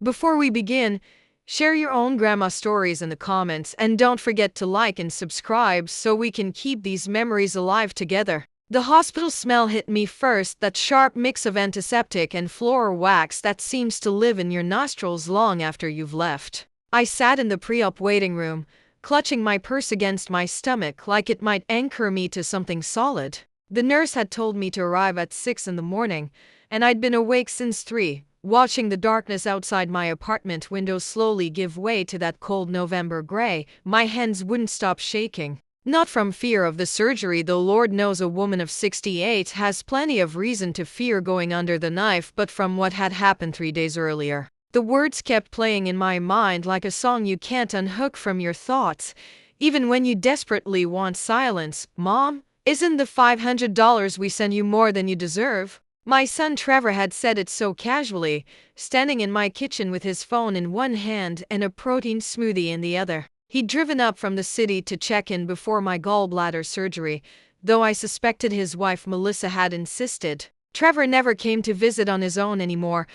Before we begin, share your own grandma stories in the comments and don't forget to like and subscribe so we can keep these memories alive together. The hospital smell hit me first, that sharp mix of antiseptic and floor wax that seems to live in your nostrils long after you've left. I sat in the pre-op waiting room, clutching my purse against my stomach like it might anchor me to something solid. The nurse had told me to arrive at 6 in the morning, and I'd been awake since 3, watching the darkness outside my apartment window slowly give way to that cold November gray. My hands wouldn't stop shaking. Not from fear of the surgery, though Lord knows a woman of 68 has plenty of reason to fear going under the knife, but from what had happened 3 days earlier. The words kept playing in my mind like a song you can't unhook from your thoughts, even when you desperately want silence. Mom, isn't the $500 we send you more than you deserve? My son Trevor had said it so casually, standing in my kitchen with his phone in one hand and a protein smoothie in the other. He'd driven up from the city to check in before my gallbladder surgery, though I suspected his wife Melissa had insisted. Trevor never came to visit on his own anymore.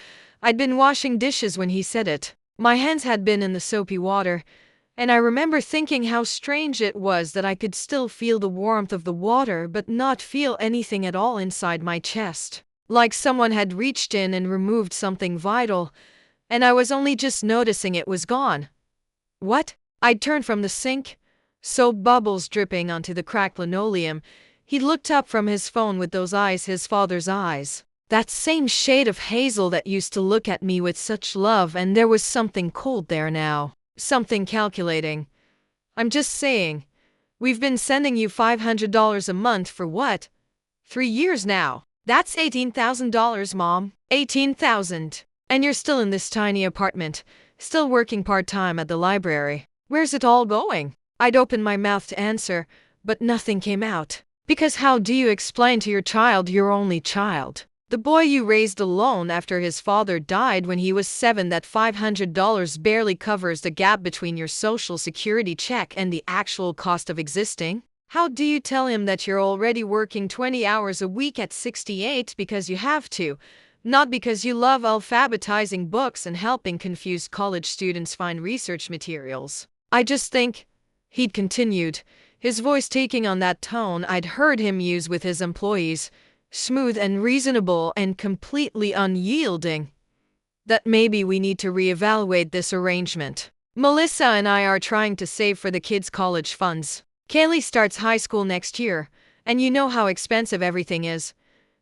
I'd been washing dishes when he said it. My hands had been in the soapy water, and I remember thinking how strange it was that I could still feel the warmth of the water but not feel anything at all inside my chest. Like someone had reached in and removed something vital, and I was only just noticing it was gone. What? I'd turned from the sink, soap bubbles dripping onto the cracked linoleum. He looked up from his phone with those eyes, his father's eyes. That same shade of hazel that used to look at me with such love, and there was something cold there now. Something calculating. I'm just saying. We've been sending you $500 a month for what? 3 years now. That's $18,000, Mom. $18,000. And you're still in this tiny apartment, still working part-time at the library. Where's it all going? I'd opened my mouth to answer, but nothing came out. Because how do you explain to your child, your only child, the boy you raised alone after his father died when he was 7, that $500 barely covers the gap between your social security check and the actual cost of existing? How do you tell him that you're already working 20 hours a week at 68 because you have to, not because you love alphabetizing books and helping confused college students find research materials? I just think, he'd continued, his voice taking on that tone I'd heard him use with his employees, smooth and reasonable and completely unyielding, that maybe we need to reevaluate this arrangement. Melissa and I are trying to save for the kids' college funds. Kaylee starts high school next year, and you know how expensive everything is.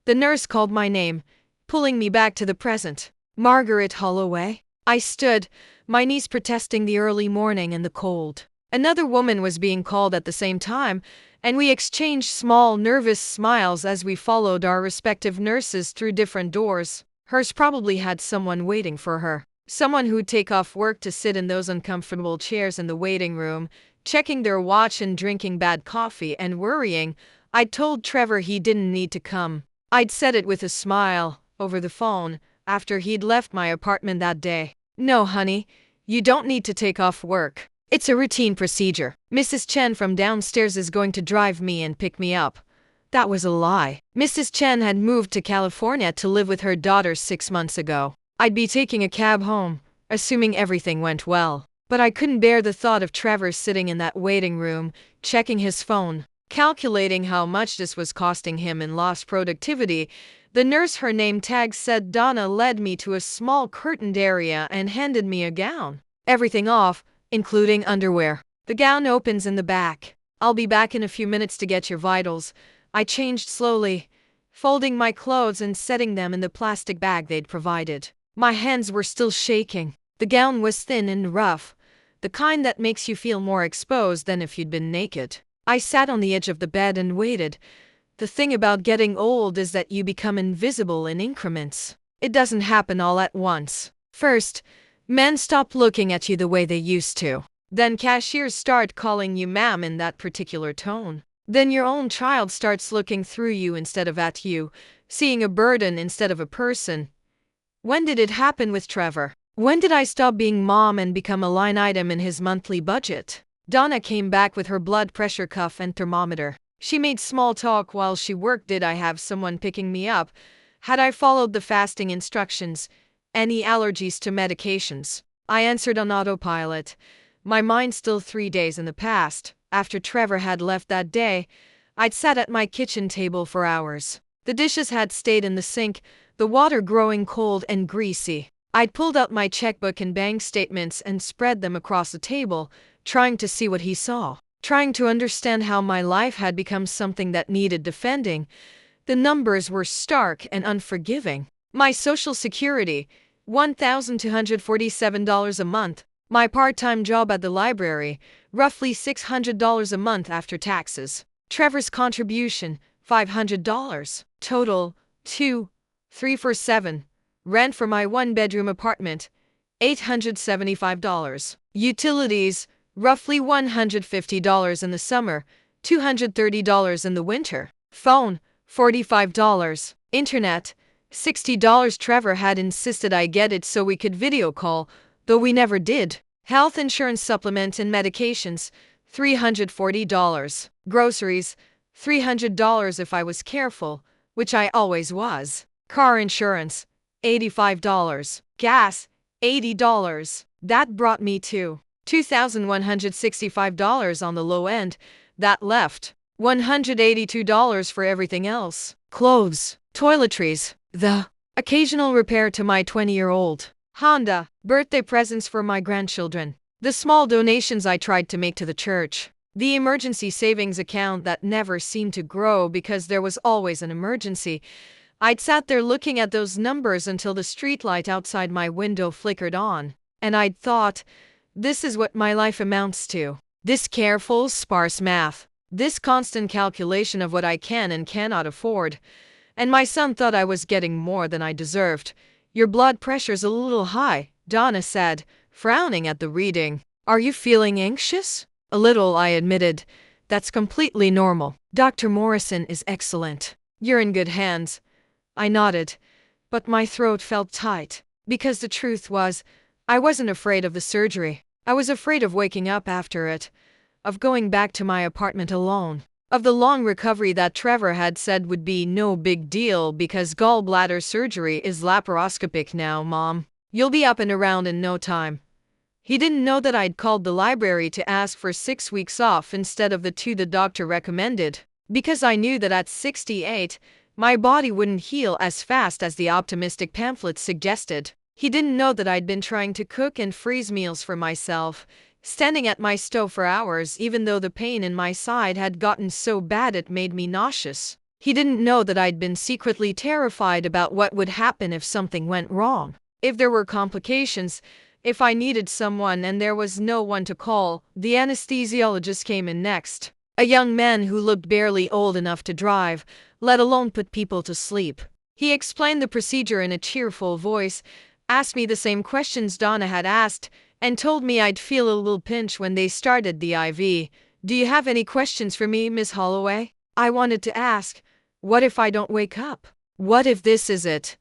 The nurse called my name, pulling me back to the present. Margaret Holloway? I stood, my knees protesting the early morning and the cold. Another woman was being called at the same time, and we exchanged small, nervous smiles as we followed our respective nurses through different doors. Hers probably had someone waiting for her. Someone who'd take off work to sit in those uncomfortable chairs in the waiting room, checking their watch and drinking bad coffee and worrying. I'd told Trevor he didn't need to come. I'd said it with a smile, over the phone, after he'd left my apartment that day. No, honey, you don't need to take off work. It's a routine procedure. Mrs. Chen from downstairs is going to drive me and pick me up. That was a lie. Mrs. Chen had moved to California to live with her daughter 6 months ago. I'd be taking a cab home, assuming everything went well. But I couldn't bear the thought of Trevor sitting in that waiting room, checking his phone, calculating how much this was costing him in lost productivity. The nurse, her name tag said Donna, led me to a small curtained area and handed me a gown. Everything off, including underwear. The gown opens in the back. I'll be back in a few minutes to get your vitals. I changed slowly, folding my clothes and setting them in the plastic bag they'd provided. My hands were still shaking. The gown was thin and rough, the kind that makes you feel more exposed than if you'd been naked. I sat on the edge of the bed and waited. The thing about getting old is that you become invisible in increments. It doesn't happen all at once. First, men stop looking at you the way they used to. Then cashiers start calling you ma'am in that particular tone. Then your own child starts looking through you instead of at you, seeing a burden instead of a person. When did it happen with Trevor? When did I stop being mom and become a line item in his monthly budget? Donna came back with her blood pressure cuff and thermometer. She made small talk while she worked. Did I have someone picking me up? Had I followed the fasting instructions? Any allergies to medications? I answered on autopilot, my mind still 3 days in the past. After Trevor had left that day, I'd sat at my kitchen table for hours. The dishes had stayed in the sink, the water growing cold and greasy. I'd pulled out my checkbook and bank statements and spread them across the table, trying to see what he saw, trying to understand how my life had become something that needed defending. The numbers were stark and unforgiving. My Social Security, $1,247 a month. My part-time job at the library, roughly $600 a month after taxes. Trevor's contribution, $500. Total, $2,347. Rent for my one-bedroom apartment, $875. Utilities, roughly $150 in the summer, $230 in the winter. Phone, $45. Internet, $60. Trevor had insisted I get it so we could video call, though we never did. Health insurance supplement and medications, $340. Groceries, $300 if I was careful, which I always was. Car insurance, $85. Gas, $80. That brought me to $2,165 on the low end. That left $182 for everything else. Clothes, toiletries, the occasional repair to my 20-year-old Honda, birthday presents for my grandchildren, the small donations I tried to make to the church, the emergency savings account that never seemed to grow because there was always an emergency. I'd sat there looking at those numbers until the streetlight outside my window flickered on, and I'd thought, this is what my life amounts to. This careful, sparse math. This constant calculation of what I can and cannot afford. And my son thought I was getting more than I deserved. Your blood pressure's a little high, Donna said, frowning at the reading. Are you feeling anxious? A little, I admitted. That's completely normal. Dr. Morrison is excellent. You're in good hands. I nodded, but my throat felt tight, because the truth was, I wasn't afraid of the surgery. I was afraid of waking up after it, of going back to my apartment alone, of the long recovery that Trevor had said would be no big deal because gallbladder surgery is laparoscopic now, Mom. You'll be up and around in no time. He didn't know that I'd called the library to ask for 6 weeks off instead of the 2 the doctor recommended, because I knew that at 68, my body wouldn't heal as fast as the optimistic pamphlets suggested. He didn't know that I'd been trying to cook and freeze meals for myself, standing at my stove for hours even though the pain in my side had gotten so bad it made me nauseous. He didn't know that I'd been secretly terrified about what would happen if something went wrong. If there were complications, if I needed someone and there was no one to call, the anesthesiologist came in next. A young man who looked barely old enough to drive, let alone put people to sleep. He explained the procedure in a cheerful voice, asked me the same questions Donna had asked, and told me I'd feel a little pinch when they started the IV. Do you have any questions for me, Miss Holloway? I wanted to ask, what if I don't wake up? What if this is it?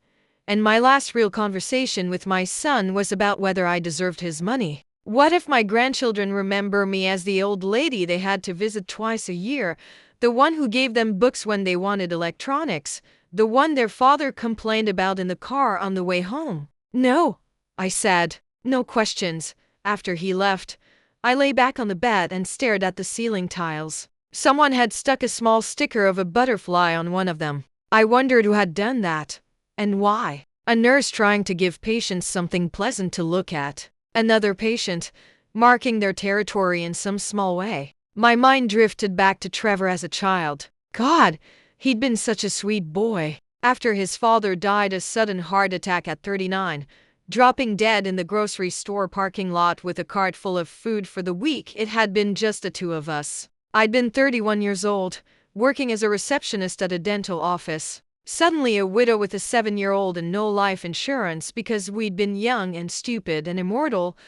And my last real conversation with my son was about whether I deserved his money. What if my grandchildren remember me as the old lady they had to visit twice a year, the one who gave them books when they wanted electronics, the one their father complained about in the car on the way home? No, I said. No questions. After he left, I lay back on the bed and stared at the ceiling tiles. Someone had stuck a small sticker of a butterfly on one of them. I wondered who had done that, and why. A nurse trying to give patients something pleasant to look at. Another patient, marking their territory in some small way. My mind drifted back to Trevor as a child. God, he'd been such a sweet boy. After his father died a sudden heart attack at 39, dropping dead in the grocery store parking lot with a cart full of food for the week, it had been just the 2 of us. I'd been 31 years old, working as a receptionist at a dental office. Suddenly a widow with a 7-year-old and no life insurance because we'd been young and stupid and immortal.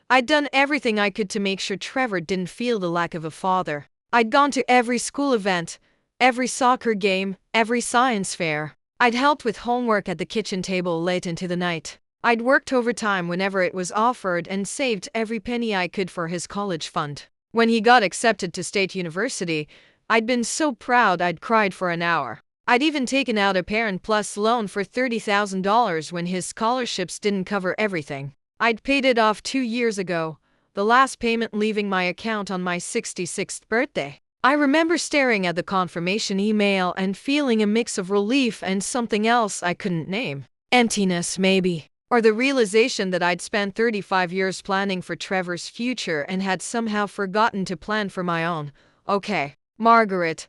I'd done everything I could to make sure Trevor didn't feel the lack of a father. I'd gone to every school event, every soccer game, every science fair. I'd helped with homework at the kitchen table late into the night. I'd worked overtime whenever it was offered and saved every penny I could for his college fund. When he got accepted to State University, I'd been so proud I'd cried for an hour. I'd even taken out a Parent Plus loan for $30,000 when his scholarships didn't cover everything. I'd paid it off 2 years ago, the last payment leaving my account on my 66th birthday. I remember staring at the confirmation email and feeling a mix of relief and something else I couldn't name. Emptiness, maybe. Or the realization that I'd spent 35 years planning for Trevor's future and had somehow forgotten to plan for my own. Okay, Margaret,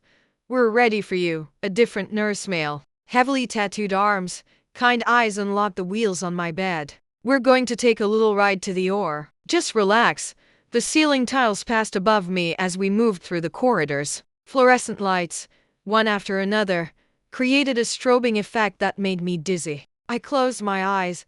we're ready for you. A different nurse male. Heavily tattooed arms, kind eyes unlocked the wheels on my bed. We're going to take a little ride to the OR. Just relax. The ceiling tiles passed above me as we moved through the corridors. Fluorescent lights, one after another, created a strobing effect that made me dizzy. I closed my eyes.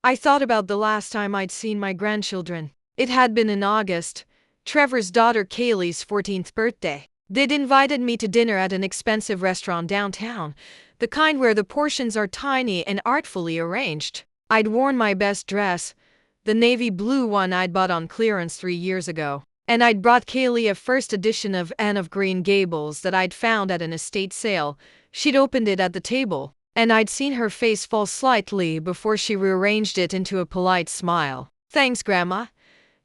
I thought about the last time I'd seen my grandchildren. It had been in August, Trevor's daughter Kaylee's 14th birthday. They'd invited me to dinner at an expensive restaurant downtown, the kind where the portions are tiny and artfully arranged. I'd worn my best dress, the navy blue one I'd bought on clearance 3 years ago. And I'd brought Kaylee a first edition of Anne of Green Gables that I'd found at an estate sale. She'd opened it at the table, and I'd seen her face fall slightly before she rearranged it into a polite smile. Thanks, Grandma.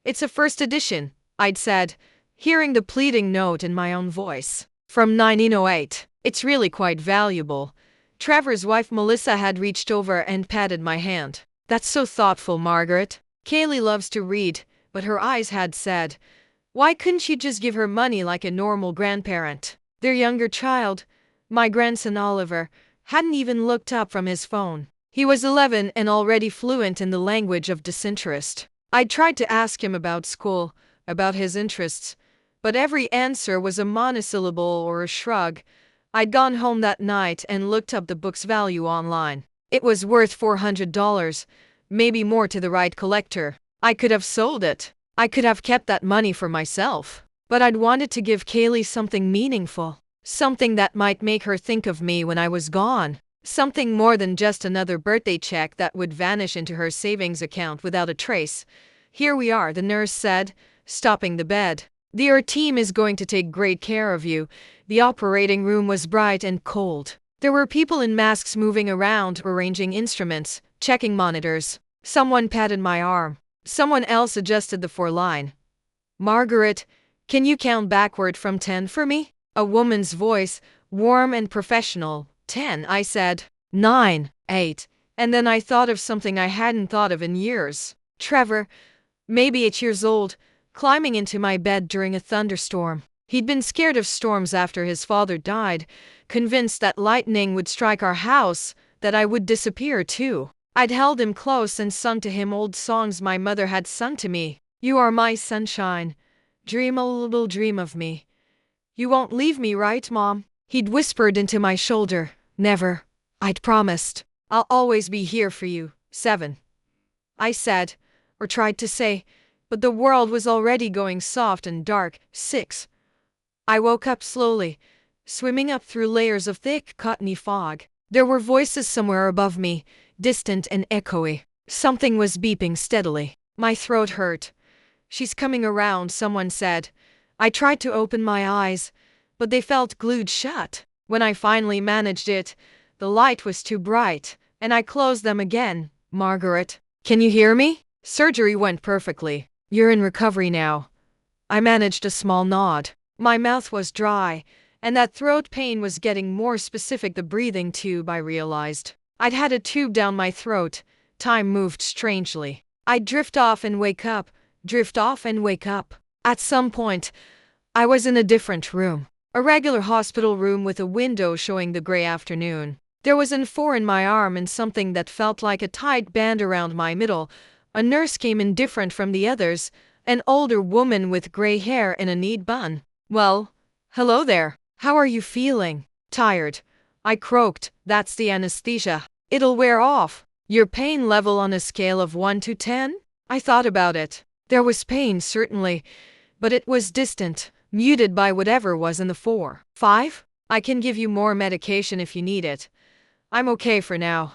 It's a first edition, I'd said, hearing the pleading note in my own voice. From 1908. It's really quite valuable. Trevor's wife Melissa had reached over and patted my hand. That's so thoughtful, Margaret. Kaylee loves to read, but her eyes had said, why couldn't you just give her money like a normal grandparent? Their younger child, my grandson Oliver, hadn't even looked up from his phone. He was 11 and already fluent in the language of disinterest. I'd tried to ask him about school, about his interests, but every answer was a monosyllable or a shrug. I'd gone home that night and looked up the book's value online. It was worth $400, maybe more to the right collector. I could have sold it. I could have kept that money for myself. But I'd wanted to give Kaylee something meaningful. Something that might make her think of me when I was gone. Something more than just another birthday check that would vanish into her savings account without a trace. Here we are, the nurse said, stopping the bed. The ER team is going to take great care of you. The operating room was bright and cold. There were people in masks moving around, arranging instruments, checking monitors. Someone patted my arm. Someone else adjusted the 4-line. Margaret, can you count backward from 10 for me? A woman's voice, warm and professional. 10, I said. 9, 8. And then I thought of something I hadn't thought of in years. Trevor, maybe 8 years old, climbing into my bed during a thunderstorm. He'd been scared of storms after his father died, convinced that lightning would strike our house, that I would disappear too. I'd held him close and sung to him old songs my mother had sung to me. You are my sunshine. Dream a little dream of me. You won't leave me, right, Mom? He'd whispered into my shoulder. Never. I'd promised. I'll always be here for you. 7. I said, or tried to say, but the world was already going soft and dark. 6. I woke up slowly, swimming up through layers of thick, cottony fog. There were voices somewhere above me, distant and echoey. Something was beeping steadily. My throat hurt. She's coming around, someone said. I tried to open my eyes, but they felt glued shut. When I finally managed it, the light was too bright, and I closed them again. Margaret, can you hear me? Surgery went perfectly. You're in recovery now. I managed a small nod. My mouth was dry, and that throat pain was getting more specific. The breathing tube, I realized. I'd had a tube down my throat. Time moved strangely. I'd drift off and wake up, drift off and wake up. At some point, I was in a different room. A regular hospital room with a window showing the gray afternoon. There was an N4 in my arm and something that felt like a tight band around my middle. A nurse came in different from the others, an older woman with gray hair and a neat bun. Well, hello there. How are you feeling? Tired. I croaked. That's the anesthesia. It'll wear off. Your pain level on a scale of 1 to 10? I thought about it. There was pain, certainly, but it was distant, muted by whatever was in the 4. 5? I can give you more medication if you need it. I'm okay for now.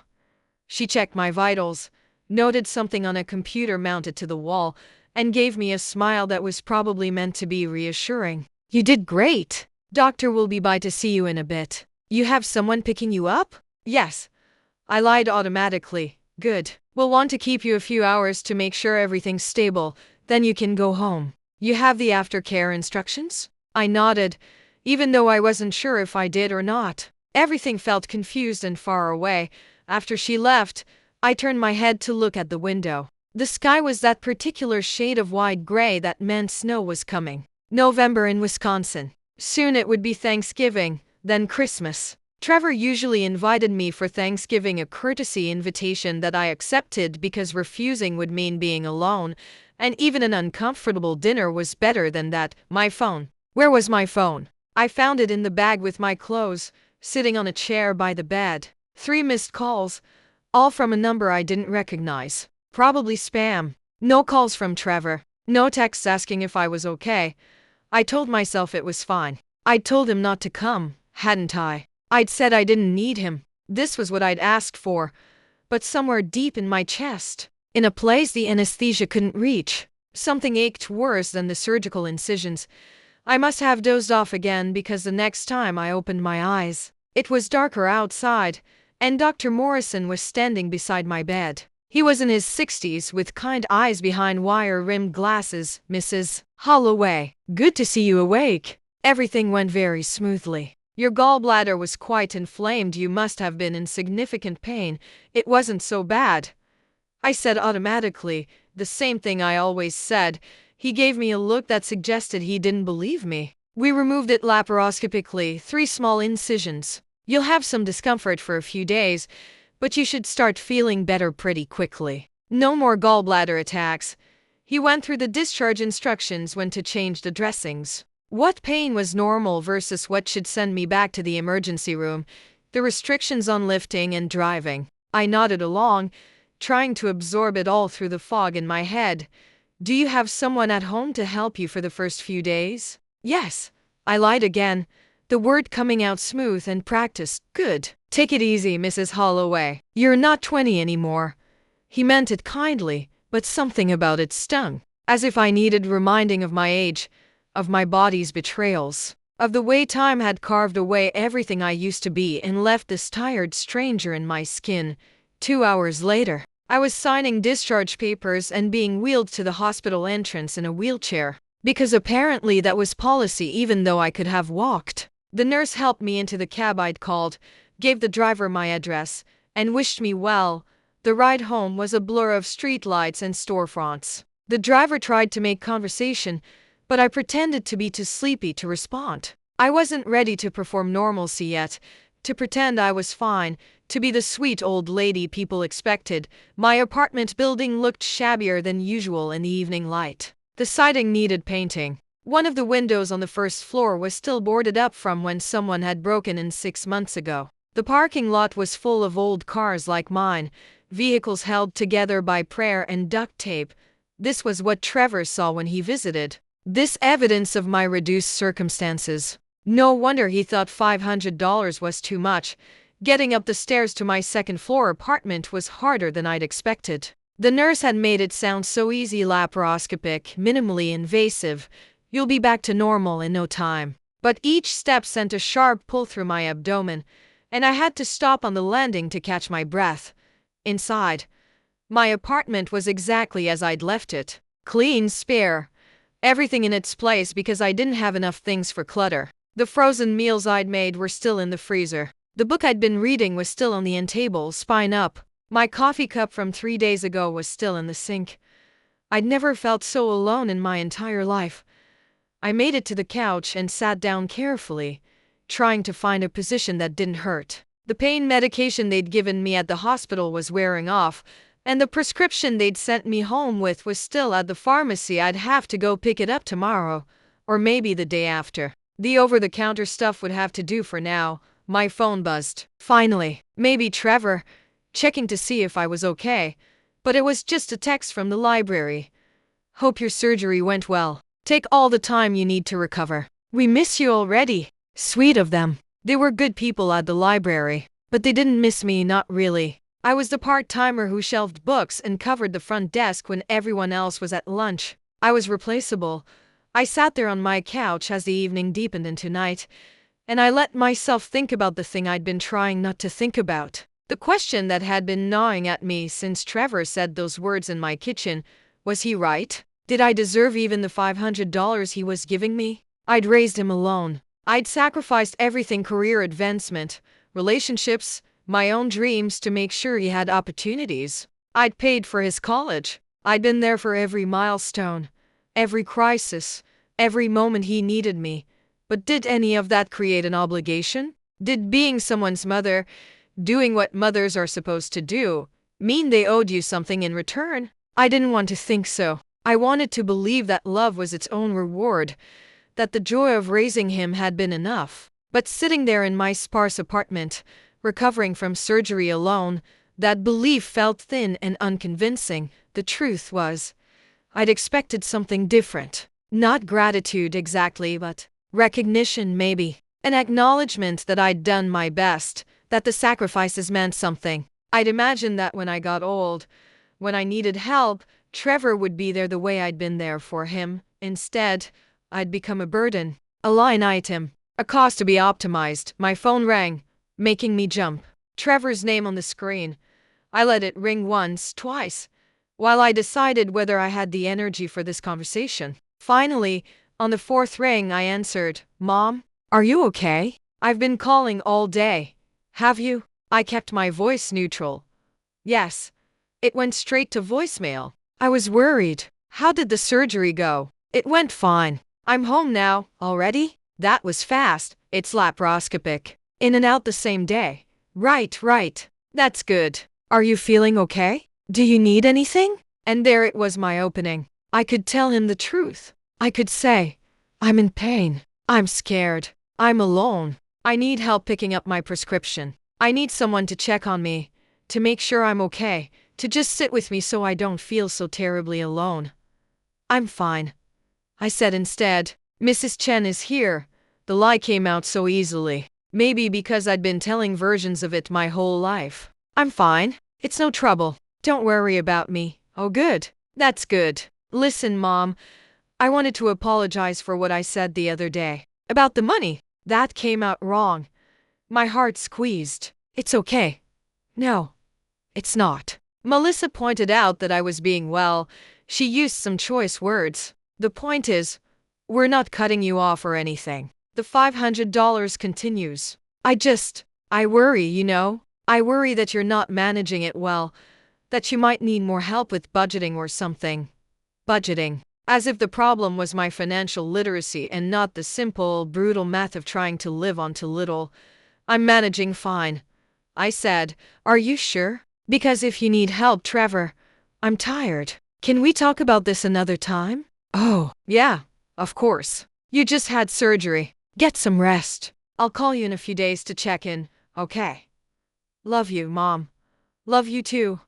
She checked my vitals, noted something on a computer mounted to the wall, and gave me a smile that was probably meant to be reassuring. You did great. Doctor will be by to see you in a bit. You have someone picking you up? Yes. I lied automatically. Good. We'll want to keep you a few hours to make sure everything's stable, then you can go home. You have the aftercare instructions? I nodded, even though I wasn't sure if I did or not. Everything felt confused and far away. After she left, I turned my head to look at the window. The sky was that particular shade of wide gray that meant snow was coming. November in Wisconsin. Soon it would be Thanksgiving, then Christmas. Trevor usually invited me for Thanksgiving, a courtesy invitation that I accepted because refusing would mean being alone, and even an uncomfortable dinner was better than that. My phone. Where was my phone? I found it in the bag with my clothes, sitting on a chair by the bed. 3 missed calls, all from a number I didn't recognize. Probably spam. No calls from Trevor. No texts asking if I was okay. I told myself it was fine. I'd told him not to come, hadn't I? I'd said I didn't need him. This was what I'd asked for. But somewhere deep in my chest, in a place the anesthesia couldn't reach, something ached worse than the surgical incisions. I must have dozed off again because the next time I opened my eyes, it was darker outside, and Dr. Morrison was standing beside my bed. He was in his 60s with kind eyes behind wire-rimmed glasses. Mrs. Holloway, good to see you awake. Everything went very smoothly. Your gallbladder was quite inflamed. You must have been in significant pain. It wasn't so bad. I said automatically, the same thing I always said. He gave me a look that suggested he didn't believe me. We removed it laparoscopically, 3 small incisions. You'll have some discomfort for a few days, but you should start feeling better pretty quickly. No more gallbladder attacks. He went through the discharge instructions when to change the dressings. What pain was normal versus what should send me back to the emergency room, the restrictions on lifting and driving. I nodded along, trying to absorb it all through the fog in my head. Do you have someone at home to help you for the first few days? Yes. I lied again, the word coming out smooth and practiced. Good. Take it easy, Mrs. Holloway. You're not 20 anymore. He meant it kindly, but something about it stung, as if I needed reminding of my age, of my body's betrayals, of the way time had carved away everything I used to be and left this tired stranger in my skin. 2 hours later, I was signing discharge papers and being wheeled to the hospital entrance in a wheelchair, because apparently that was policy even though I could have walked. The nurse helped me into the cab I'd called, gave the driver my address, and wished me well. The ride home was a blur of streetlights and storefronts. The driver tried to make conversation, but I pretended to be too sleepy to respond. I wasn't ready to perform normalcy yet, to pretend I was fine, to be the sweet old lady people expected. My apartment building looked shabbier than usual in the evening light. The siding needed painting. One of the windows on the first floor was still boarded up from when someone had broken in 6 months ago. The parking lot was full of old cars like mine, vehicles held together by prayer and duct tape. This was what Trevor saw when he visited. This evidence of my reduced circumstances. No wonder he thought $500 was too much. Getting up the stairs to my second-floor apartment was harder than I'd expected. The nurse had made it sound so easy, laparoscopic, minimally invasive. You'll be back to normal in no time. But each step sent a sharp pull through my abdomen, and I had to stop on the landing to catch my breath. Inside, my apartment was exactly as I'd left it. Clean, spare. Everything in its place because I didn't have enough things for clutter. The frozen meals I'd made were still in the freezer. The book I'd been reading was still on the end table, spine up. My coffee cup from 3 days ago was still in the sink. I'd never felt so alone in my entire life. I made it to the couch and sat down carefully, trying to find a position that didn't hurt. The pain medication they'd given me at the hospital was wearing off, and the prescription they'd sent me home with was still at the pharmacy. I'd have to go pick it up tomorrow, or maybe the day after. The over-the-counter stuff would have to do for now. My phone buzzed. Finally, maybe Trevor, checking to see if I was okay. But it was just a text from the library. Hope your surgery went well. Take all the time you need to recover. We miss you already. Sweet of them. They were good people at the library, but they didn't miss me, not really. I was the part-timer who shelved books and covered the front desk when everyone else was at lunch. I was replaceable. I sat there on my couch as the evening deepened into night, and I let myself think about the thing I'd been trying not to think about. The question that had been gnawing at me since Trevor said those words in my kitchen: was he right? Did I deserve even the $500 he was giving me? I'd raised him alone. I'd sacrificed everything: career advancement, relationships, my own dreams, to make sure he had opportunities. I'd paid for his college. I'd been there for every milestone, every crisis, every moment he needed me. But did any of that create an obligation? Did being someone's mother, doing what mothers are supposed to do, mean they owed you something in return? I didn't want to think so. I wanted to believe that love was its own reward, that the joy of raising him had been enough. But sitting there in my sparse apartment, recovering from surgery alone, that belief felt thin and unconvincing. The truth was, I'd expected something different. Not gratitude exactly, but recognition maybe. An acknowledgement that I'd done my best, that the sacrifices meant something. I'd imagined that when I got old, when I needed help, Trevor would be there the way I'd been there for him. Instead, I'd become a burden, a line item, a cost to be optimized. My phone rang, making me jump. Trevor's name on the screen. I let it ring once, twice, while I decided whether I had the energy for this conversation. Finally, on the fourth ring, I answered. Mom, are you okay? I've been calling all day. Have you? I kept my voice neutral. Yes. It went straight to voicemail. I was worried. How did the surgery go? It went fine. I'm home now. Already? That was fast. It's laparoscopic. In and out the same day. Right. That's good. Are you feeling okay? Do you need anything? And there it was, my opening. I could tell him the truth. I could say, I'm in pain. I'm scared. I'm alone. I need help picking up my prescription. I need someone to check on me, to make sure I'm okay, to just sit with me so I don't feel so terribly alone. I'm fine, I said instead. Mrs. Chen is here. The lie came out so easily. Maybe because I'd been telling versions of it my whole life. I'm fine. It's no trouble. Don't worry about me. Oh, good. That's good. Listen, Mom, I wanted to apologize for what I said the other day. About the money. That came out wrong. My heart squeezed. It's okay. No, it's not. Melissa pointed out that I was being well. She used some choice words. The point is, we're not cutting you off or anything. The $500 continues. I worry, you know. I worry that you're not managing it well, that you might need more help with budgeting or something. Budgeting. As if the problem was my financial literacy and not the simple, brutal math of trying to live on too little. I'm managing fine, I said. Are you sure? Because if you need help, Trevor, I'm tired. Can we talk about this another time? Oh, yeah, of course. You just had surgery. Get some rest. I'll call you in a few days to check in, okay? Love you, Mom. Love you too.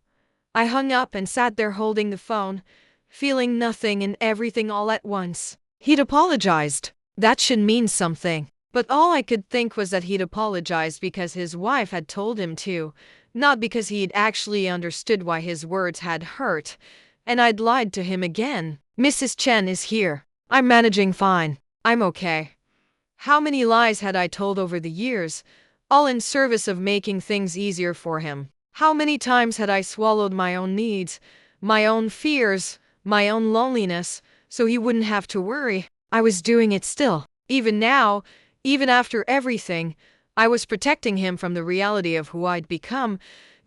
I hung up and sat there holding the phone, feeling nothing and everything all at once. He'd apologized. That should mean something. But all I could think was that he'd apologized because his wife had told him to, not because he'd actually understood why his words had hurt. And I'd lied to him again. Mrs. Chen is here. I'm managing fine. I'm okay. How many lies had I told over the years, all in service of making things easier for him? How many times had I swallowed my own needs, my own fears, my own loneliness, so he wouldn't have to worry? I was doing it still. Even now, even after everything, I was protecting him from the reality of who I'd become.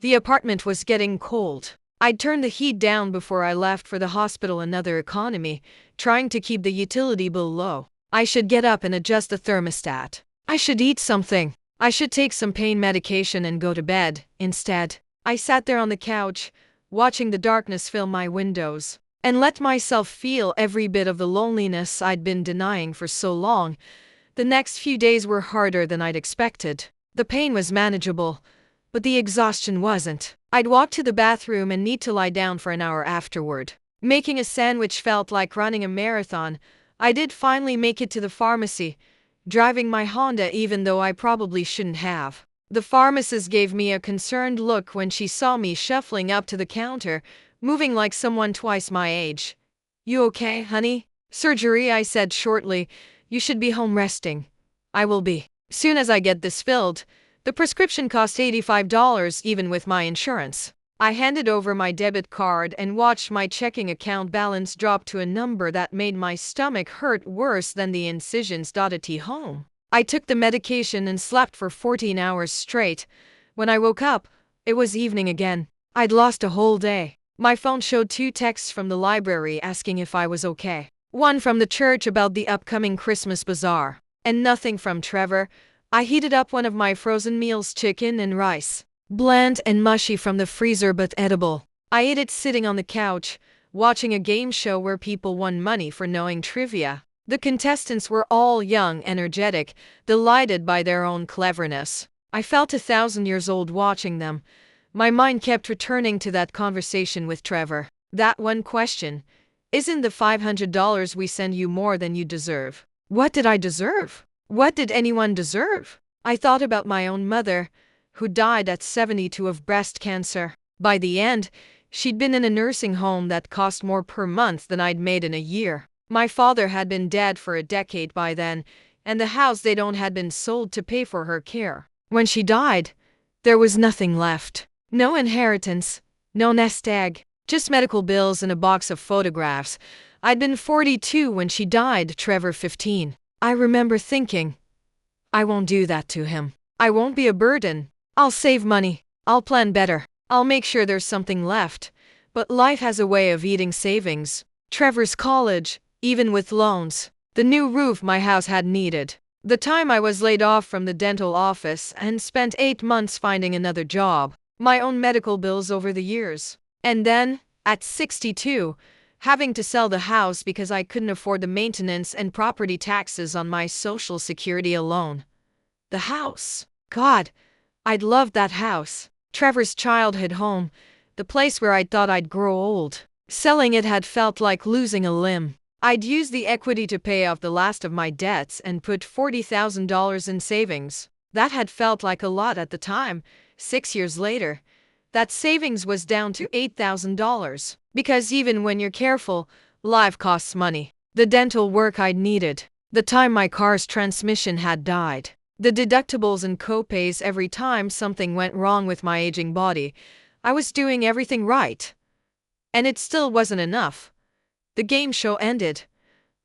The apartment was getting cold. I'd turned the heat down before I left for the hospital, another economy, trying to keep the utility bill low. I should get up and adjust the thermostat. I should eat something. I should take some pain medication and go to bed. Instead, I sat there on the couch, watching the darkness fill my windows, and let myself feel every bit of the loneliness I'd been denying for so long. The next few days were harder than I'd expected. The pain was manageable, but the exhaustion wasn't. I'd walk to the bathroom and need to lie down for an hour afterward. Making a sandwich felt like running a marathon. I did finally make it to the pharmacy, driving my Honda even though I probably shouldn't have. The pharmacist gave me a concerned look when she saw me shuffling up to the counter, moving like someone twice my age. You okay, honey? Surgery, I said shortly. You should be home resting. I will be. Soon as I get this filled, the prescription cost $85 even with my insurance. I handed over my debit card and watched my checking account balance drop to a number that made my stomach hurt worse than the incisions at home. I took the medication and slept for 14 hours straight. When I woke up, it was evening again. I'd lost a whole day. My phone showed 2 texts from the library asking if I was okay. One from the church about the upcoming Christmas bazaar. And nothing from Trevor. I heated up one of my frozen meals, chicken and rice. Bland and mushy from the freezer but edible. I ate it sitting on the couch, watching a game show where people won money for knowing trivia. The contestants were all young, energetic, delighted by their own cleverness. I felt 1,000 years old watching them. My mind kept returning to that conversation with Trevor. That one question. Isn't the $500 we send you more than you deserve? What did I deserve? What did anyone deserve? I thought about my own mother, who died at 72 of breast cancer. By the end, she'd been in a nursing home that cost more per month than I'd made in a year. My father had been dead for a decade by then, and the house they'd owned had been sold to pay for her care. When she died, there was nothing left. No inheritance, no nest egg, just medical bills and a box of photographs. I'd been 42 when she died, Trevor 15. I remember thinking, I won't do that to him. I won't be a burden. I'll save money. I'll plan better. I'll make sure there's something left. But life has a way of eating savings. Trevor's college, even with loans. The new roof my house had needed. The time I was laid off from the dental office and spent 8 months finding another job. My own medical bills over the years. And then, at 62, having to sell the house because I couldn't afford the maintenance and property taxes on my Social Security alone. The house. God, I'd loved that house. Trevor's childhood home, the place where I thought I'd grow old. Selling it had felt like losing a limb. I'd used the equity to pay off the last of my debts and put $40,000 in savings. That had felt like a lot at the time. 6 years later, that savings was down to $8,000. Because even when you're careful, life costs money. The dental work I'd needed. The time my car's transmission had died. The deductibles and copays every time something went wrong with my aging body. I was doing everything right. And it still wasn't enough. The game show ended,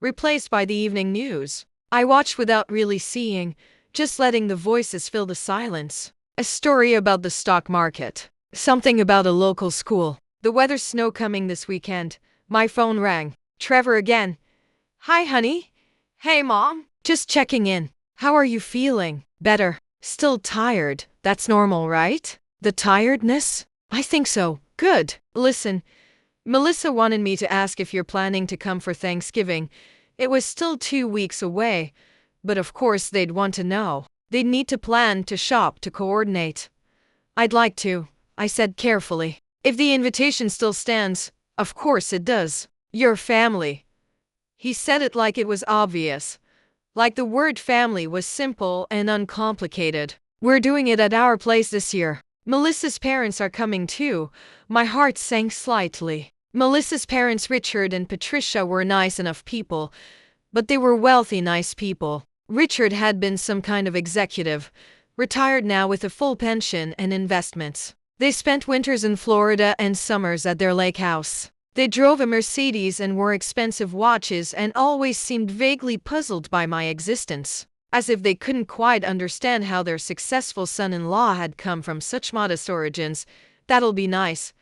replaced by the evening news. I watched without really seeing, just letting the voices fill the silence. A story about the stock market. Something about a local school. The weather, snow coming this weekend. My phone rang. Trevor again. Hi, honey. Hey, Mom. Just checking in. How are you feeling? Better. Still tired. That's normal, right? The tiredness? I think so. Good. Listen, Melissa wanted me to ask if you're planning to come for Thanksgiving. It was still 2 weeks away, but of course they'd want to know. They'd need to plan, to shop, to coordinate. I'd like to, I said carefully. If the invitation still stands, of course it does. Your family. He said it like it was obvious. Like the word family was simple and uncomplicated. We're doing it at our place this year. Melissa's parents are coming too. My heart sank slightly. Melissa's parents, Richard and Patricia, were nice enough people, but they were wealthy, nice people. Richard had been some kind of executive, retired now with a full pension and investments. They spent winters in Florida and summers at their lake house. They drove a Mercedes and wore expensive watches and always seemed vaguely puzzled by my existence, as if they couldn't quite understand how their successful son-in-law had come from such modest origins. That'll be nice,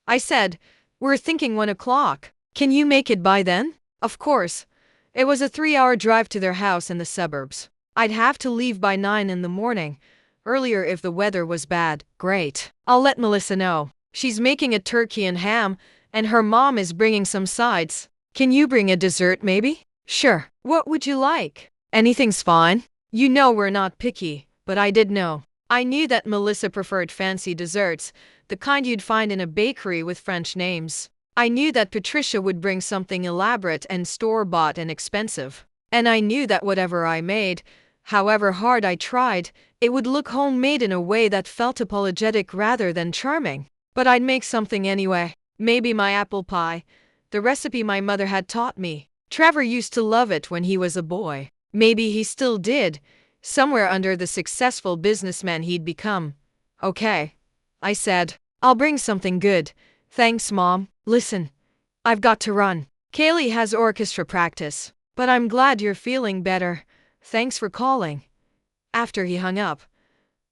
I said. We're thinking 1 o'clock. Can you make it by then? Of course. It was a 3-hour drive to their house in the suburbs. I'd have to leave by 9 in the morning. Earlier if the weather was bad. Great. I'll let Melissa know. She's making a turkey and ham, and her mom is bringing some sides. Can you bring a dessert maybe? Sure. What would you like? Anything's fine. You know we're not picky, but I did know. I knew that Melissa preferred fancy desserts, the kind you'd find in a bakery with French names. I knew that Patricia would bring something elaborate and store-bought and expensive. And I knew that whatever I made, however hard I tried, it would look homemade in a way that felt apologetic rather than charming. But I'd make something anyway. Maybe my apple pie, the recipe my mother had taught me. Trevor used to love it when he was a boy. Maybe he still did. somewhere under the successful businessman he'd become. Okay, I said. I'll bring something good. Thanks, Mom. Listen, I've got to run. Kaylee has orchestra practice, but I'm glad you're feeling better. Thanks for calling. After he hung up,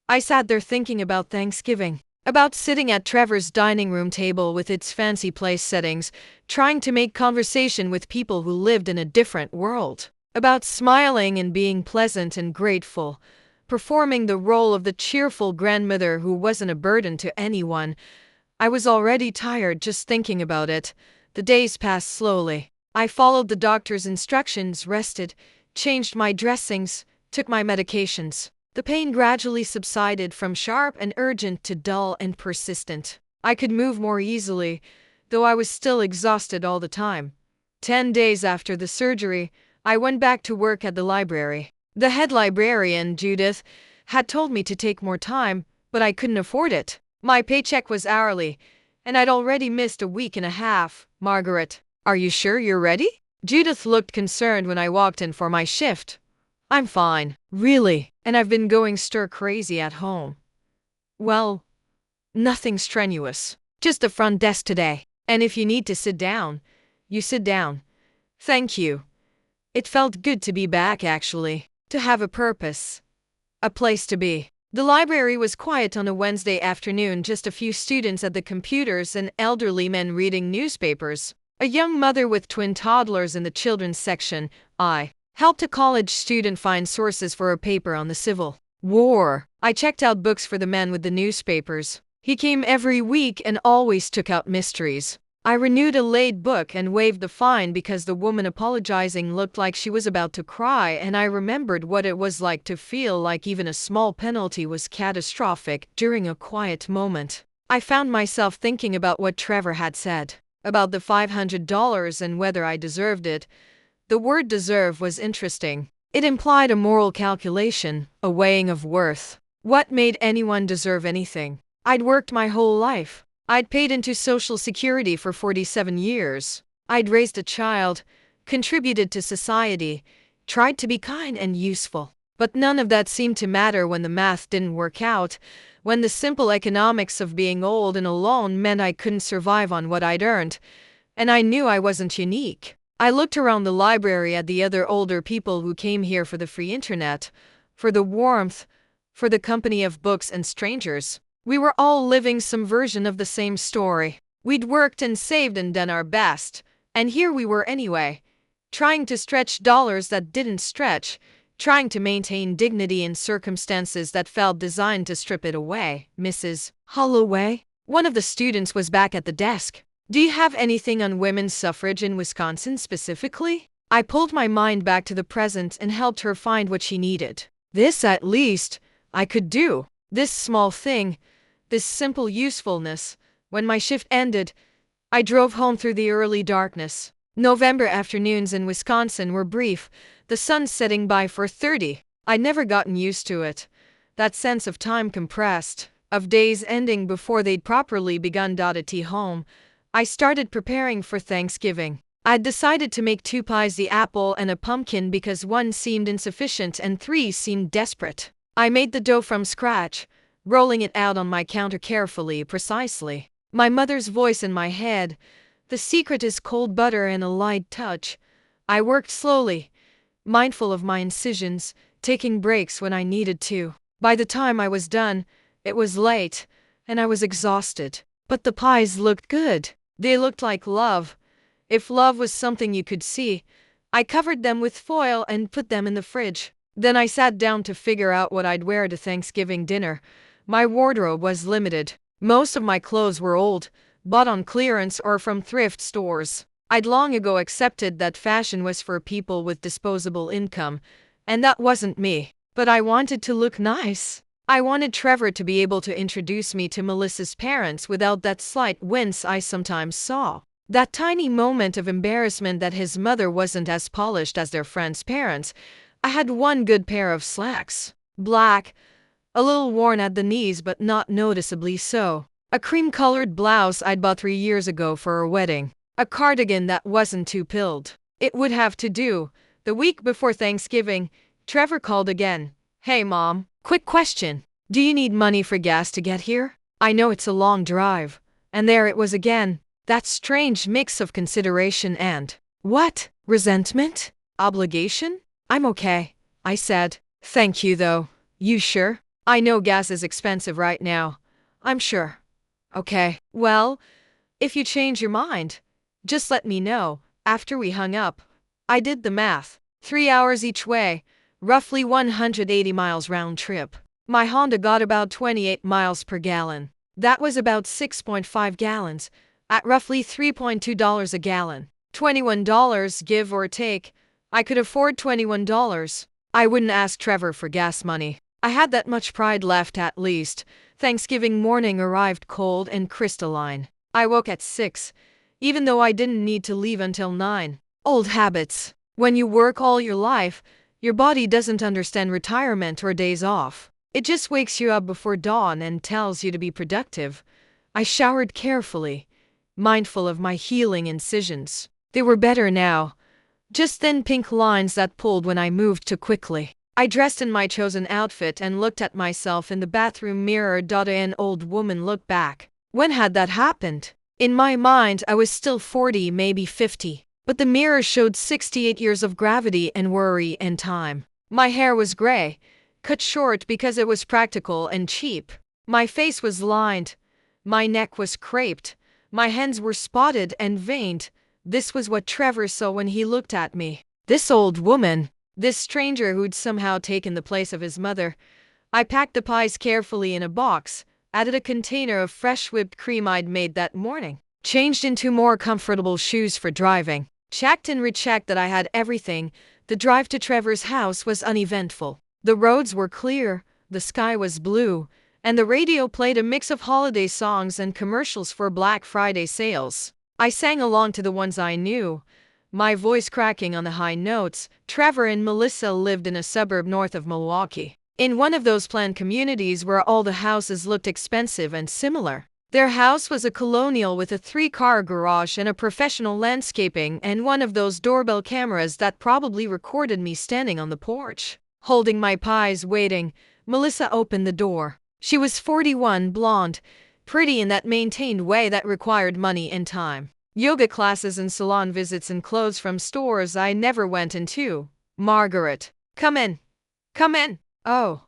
I sat there thinking about Thanksgiving, about sitting at Trevor's dining room table with its fancy place settings, trying to make conversation with people who lived in a different world, about smiling and being pleasant and grateful, performing the role of the cheerful grandmother who wasn't a burden to anyone. I was already tired just thinking about it. The days passed slowly. I followed the doctor's instructions, rested, changed my dressings, took my medications. The pain gradually subsided from sharp and urgent to dull and persistent. I could move more easily, though I was still exhausted all the time. 10 days after the surgery, I went back to work at the library. The head librarian, Judith, had told me to take more time, but I couldn't afford it. My paycheck was hourly, and I'd already missed a week and a half. Margaret, are you sure you're ready? Judith looked concerned when I walked in for my shift. I'm fine, really, and I've been going stir-crazy at home. Well, nothing strenuous, just the front desk today. And if you need to sit down, you sit down. Thank you. It felt good to be back, actually, to have a purpose, a place to be. The library was quiet on a Wednesday afternoon, just a few students at the computers and elderly men reading newspapers. A young mother with twin toddlers in the children's section. I helped a college student find sources for a paper on the Civil War. I checked out books for the man with the newspapers. He came every week and always took out mysteries. I renewed a late book and waived the fine because the woman apologizing looked like she was about to cry, and I remembered what it was like to feel like even a small penalty was catastrophic. During a quiet moment, I found myself thinking about what Trevor had said, about the $500 and whether I deserved it. The word deserve was interesting. It implied a moral calculation, a weighing of worth. What made anyone deserve anything? I'd worked my whole life. I'd paid into Social Security for 47 years. I'd raised a child, contributed to society, tried to be kind and useful. But none of that seemed to matter when the math didn't work out, when the simple economics of being old and alone meant I couldn't survive on what I'd earned. And I knew I wasn't unique. I looked around the library at the other older people who came here for the free internet, for the warmth, for the company of books and strangers. We were all living some version of the same story. We'd worked and saved and done our best, and here we were anyway, trying to stretch dollars that didn't stretch, trying to maintain dignity in circumstances that felt designed to strip it away. Mrs. Holloway, one of the students, was back at the desk. Do you have anything on women's suffrage in Wisconsin specifically? I pulled my mind back to the present and helped her find what she needed. This, at least, I could do. This small thing, this simple usefulness. When my shift ended, I drove home through the early darkness. November afternoons in Wisconsin were brief, the sun setting by 4:30. I'd never gotten used to it. That sense of time compressed, of days ending before they'd properly begun. At home, I started preparing for Thanksgiving. I'd decided to make 2 pies, the apple and a pumpkin, because 1 seemed insufficient and 3 seemed desperate. I made the dough from scratch, rolling it out on my counter carefully, precisely. My mother's voice in my head. The secret is cold butter and a light touch. I worked slowly, mindful of my incisions, taking breaks when I needed to. By the time I was done, it was late, and I was exhausted. But the pies looked good. They looked like love. If love was something you could see. I covered them with foil and put them in the fridge. Then I sat down to figure out what I'd wear to Thanksgiving dinner. My wardrobe was limited. Most of my clothes were old, bought on clearance or from thrift stores. I'd long ago accepted that fashion was for people with disposable income, and that wasn't me. But I wanted to look nice. I wanted Trevor to be able to introduce me to Melissa's parents without that slight wince I sometimes saw. That tiny moment of embarrassment that his mother wasn't as polished as their friends' parents. I had 1 good pair of slacks. Black, a little worn at the knees but not noticeably so. A cream-colored blouse I'd bought 3 years ago for a wedding. A cardigan that wasn't too pilled. It would have to do. The week before Thanksgiving, Trevor called again. Hey mom, quick question. Do you need money for gas to get here? I know it's a long drive. And there it was again. That strange mix of consideration and what? Resentment? Obligation? I'm okay, I said. Thank you though. You sure? I know gas is expensive right now. I'm sure. Okay. Well, if you change your mind, just let me know. After we hung up, I did the math. 3 hours each way, roughly 180 miles round trip. My Honda got about 28 miles per gallon. That was about 6.5 gallons, at roughly $3.2 a gallon. $21, give or take. I could afford $21. I wouldn't ask Trevor for gas money. I had that much pride left at least. Thanksgiving morning arrived cold and crystalline. I woke at 6, even though I didn't need to leave until 9. Old habits. When you work all your life, your body doesn't understand retirement or days off. It just wakes you up before dawn and tells you to be productive. I showered carefully, mindful of my healing incisions. They were better now, just thin pink lines that pulled when I moved too quickly. I dressed in my chosen outfit and looked at myself in the bathroom mirror. An old woman looked back. When had that happened? In my mind, I was still 40, maybe 50. But the mirror showed 68 years of gravity and worry and time. My hair was gray, cut short because it was practical and cheap. My face was lined. My neck was creped. My hands were spotted and veined. This was what Trevor saw when he looked at me. This old woman. This stranger who'd somehow taken the place of his mother. I packed the pies carefully in a box, added a container of fresh whipped cream I'd made that morning, changed into more comfortable shoes for driving, checked and rechecked that I had everything. The drive to Trevor's house was uneventful. The roads were clear, the sky was blue, and the radio played a mix of holiday songs and commercials for Black Friday sales. I sang along to the ones I knew, my voice cracking on the high notes. Trevor and Melissa lived in a suburb north of Milwaukee, in one of those planned communities where all the houses looked expensive and similar. Their house was a colonial with a 3-car garage and a professional landscaping and one of those doorbell cameras that probably recorded me standing on the porch, holding my pies waiting. Melissa opened the door. She was 41, blonde, pretty in that maintained way that required money and time. Yoga classes and salon visits and clothes from stores I never went into. Margaret, come in. Come in. Oh,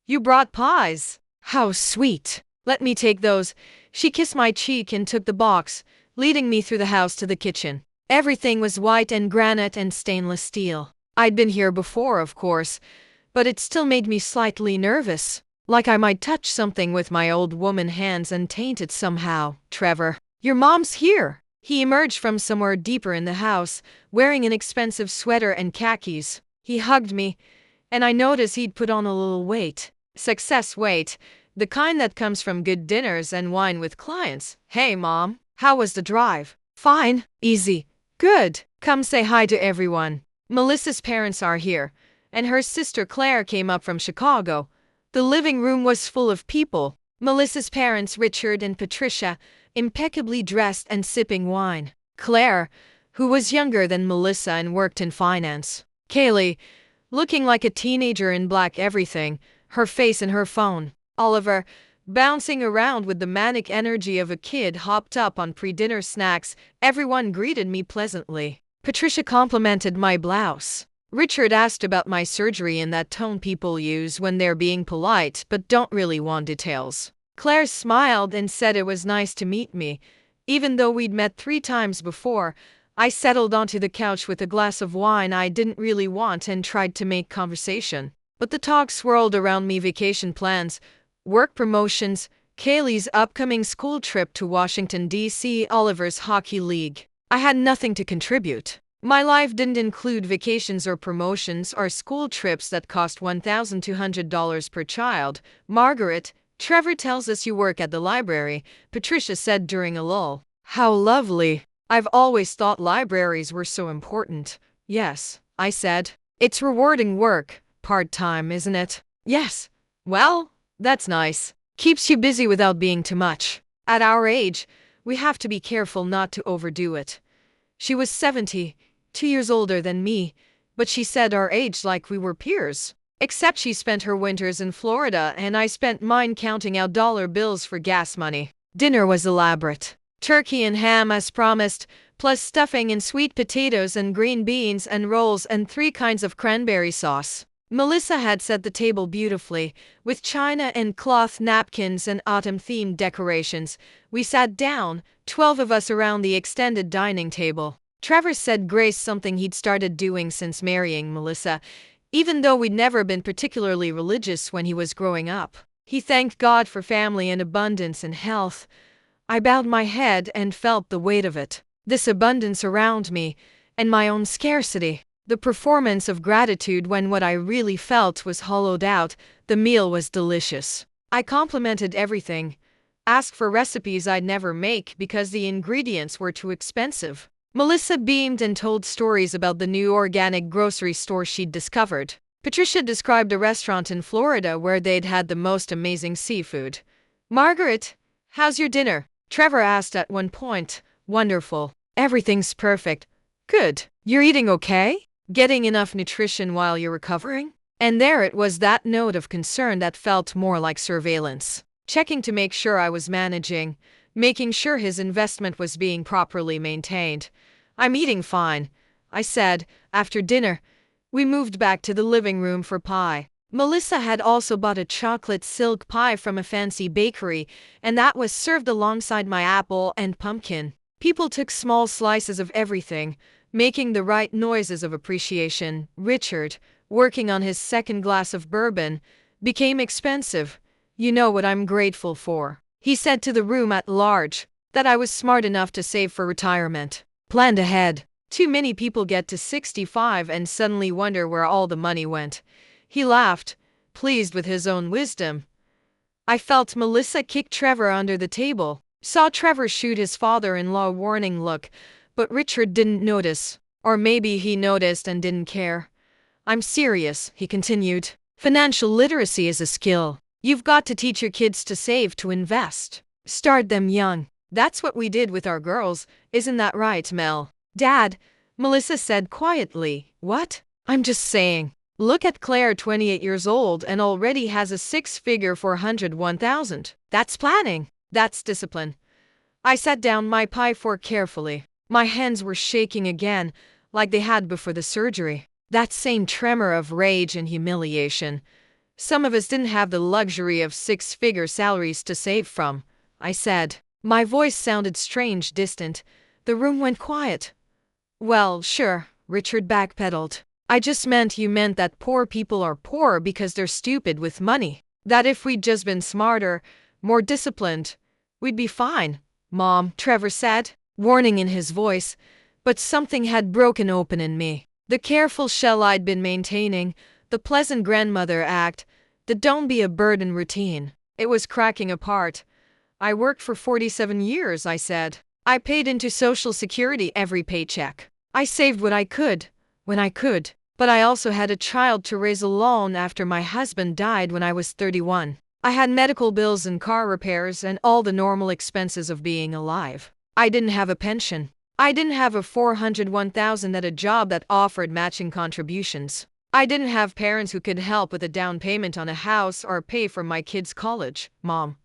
you brought pies. How sweet. Let me take those. She kissed my cheek and took the box, leading me through the house to the kitchen. Everything was white and granite and stainless steel. I'd been here before, of course, but it still made me slightly nervous, like I might touch something with my old woman hands and taint it somehow. Trevor, your mom's here. He emerged from somewhere deeper in the house, wearing an expensive sweater and khakis. He hugged me, and I noticed he'd put on a little weight. Success weight, the kind that comes from good dinners and wine with clients. Hey mom, how was the drive? Fine, easy, good. Come say hi to everyone. Melissa's parents are here, and her sister Claire came up from Chicago. The living room was full of people. Melissa's parents, Richard and Patricia, impeccably dressed and sipping wine. Claire, who was younger than Melissa and worked in finance. Kaylee, looking like a teenager in black everything, her face in her phone. Oliver, bouncing around with the manic energy of a kid hopped up on pre-dinner snacks. Everyone greeted me pleasantly. Patricia complimented my blouse. Richard asked about my surgery in that tone people use when they're being polite but don't really want details. Claire smiled and said it was nice to meet me. Even though we'd met 3 times before, I settled onto the couch with a glass of wine I didn't really want and tried to make conversation. But the talk swirled around me: vacation plans, work promotions, Kaylee's upcoming school trip to Washington, D.C., Oliver's hockey league. I had nothing to contribute. My life didn't include vacations or promotions or school trips that cost $1,200 per child. Margaret, Trevor tells us you work at the library, Patricia said during a lull. How lovely. I've always thought libraries were so important. Yes, I said. It's rewarding work, part-time, isn't it? Yes. Well, that's nice. Keeps you busy without being too much. At our age, we have to be careful not to overdo it. She was 70, 2 years older than me, but she said our age like we were peers. Except she spent her winters in Florida and I spent mine counting out dollar bills for gas money. Dinner was elaborate. Turkey and ham as promised, plus stuffing and sweet potatoes and green beans and rolls and 3 kinds of cranberry sauce. Melissa had set the table beautifully, with china and cloth napkins and autumn-themed decorations. We sat down, 12 of us around the extended dining table. Trevor said grace, something he'd started doing since marrying Melissa, even though we'd never been particularly religious when he was growing up. He thanked God for family and abundance and health. I bowed my head and felt the weight of it. This abundance around me, and my own scarcity. The performance of gratitude when what I really felt was hollowed out. The meal was delicious. I complimented everything. Asked for recipes I'd never make because the ingredients were too expensive. Melissa beamed and told stories about the new organic grocery store she'd discovered. Patricia described a restaurant in Florida where they'd had the most amazing seafood. "Margaret, how's your dinner?" Trevor asked at one point. "Wonderful. Everything's perfect." "Good. You're eating okay? Getting enough nutrition while you're recovering?" And there it was, that note of concern that felt more like surveillance. Checking to make sure I was managing, making sure his investment was being properly maintained. "I'm eating fine," I said. After dinner, we moved back to the living room for pie. Melissa had also bought a chocolate silk pie from a fancy bakery, and that was served alongside my apple and pumpkin. People took small slices of everything, making the right noises of appreciation. Richard, working on his second glass of bourbon, became expensive. "You know what I'm grateful for," he said to the room at large, "that I was smart enough to save for retirement. Planned ahead. Too many people get to 65 and suddenly wonder where all the money went." He laughed, pleased with his own wisdom. I felt Melissa kick Trevor under the table, saw Trevor shoot his father-in-law a warning look, but Richard didn't notice. Or maybe he noticed and didn't care. "I'm serious," he continued. "Financial literacy is a skill. You've got to teach your kids to save, to invest. Start them young. That's what we did with our girls, isn't that right, Mel?" "Dad," Melissa said quietly. "What?" "I'm just saying. Look at Claire, 28 years old and already has a 6-figure 401,000. That's planning. That's discipline." I set down my pie fork carefully. My hands were shaking again, like they had before the surgery. That same tremor of rage and humiliation. "Some of us didn't have the luxury of 6-figure salaries to save from," I said. My voice sounded strange, distant. The room went quiet. "Well, sure," Richard backpedaled. "I just meant you meant that poor people are poor because they're stupid with money. That if we'd just been smarter, more disciplined, we'd be fine." "Mom," Trevor said, warning in his voice, but something had broken open in me. The careful shell I'd been maintaining, the pleasant grandmother act, the don't be a burden routine. It was cracking apart. "I worked for 47 years, I said. I paid into Social Security every paycheck. I saved what I could, when I could. But I also had a child to raise alone after my husband died when I was 31. I had medical bills and car repairs and all the normal expenses of being alive. I didn't have a pension. I didn't have a 401,000 at a job that offered matching contributions. I didn't have parents who could help with a down payment on a house or pay for my kids' college." "Mom,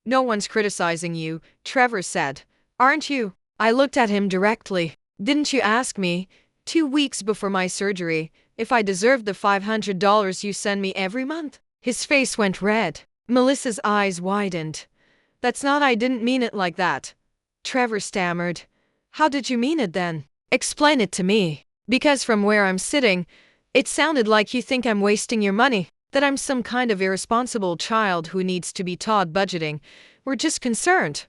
no one's criticizing you," Trevor said. "Aren't you?" I looked at him directly. "Didn't you ask me, 2 weeks before my surgery, if I deserved the $500 you send me every month?" His face went red. Melissa's eyes widened. "That's not, I didn't mean it like that," Trevor stammered. "How did you mean it then? Explain it to me. Because from where I'm sitting, it sounded like you think I'm wasting your money, that I'm some kind of irresponsible child who needs to be taught budgeting. We're just concerned,"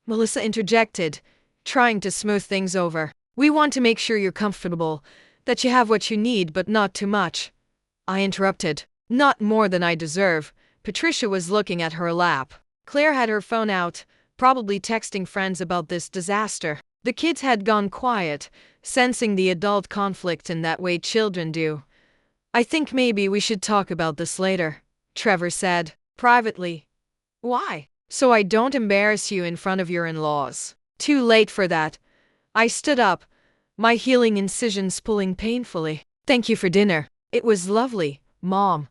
Melissa interjected, trying to smooth things over. "We want to make sure you're comfortable, that you have what you need but not too much." I interrupted. "Not more than I deserve." Patricia was looking at her lap. Claire had her phone out, probably texting friends about this disaster. The kids had gone quiet, sensing the adult conflict in that way children do. "I think maybe we should talk about this later," Trevor said, privately. "Why?" "So I don't embarrass you in front of your in-laws." "Too late for that." I stood up, my healing incisions pulling painfully. "Thank you for dinner. It was lovely, Mom,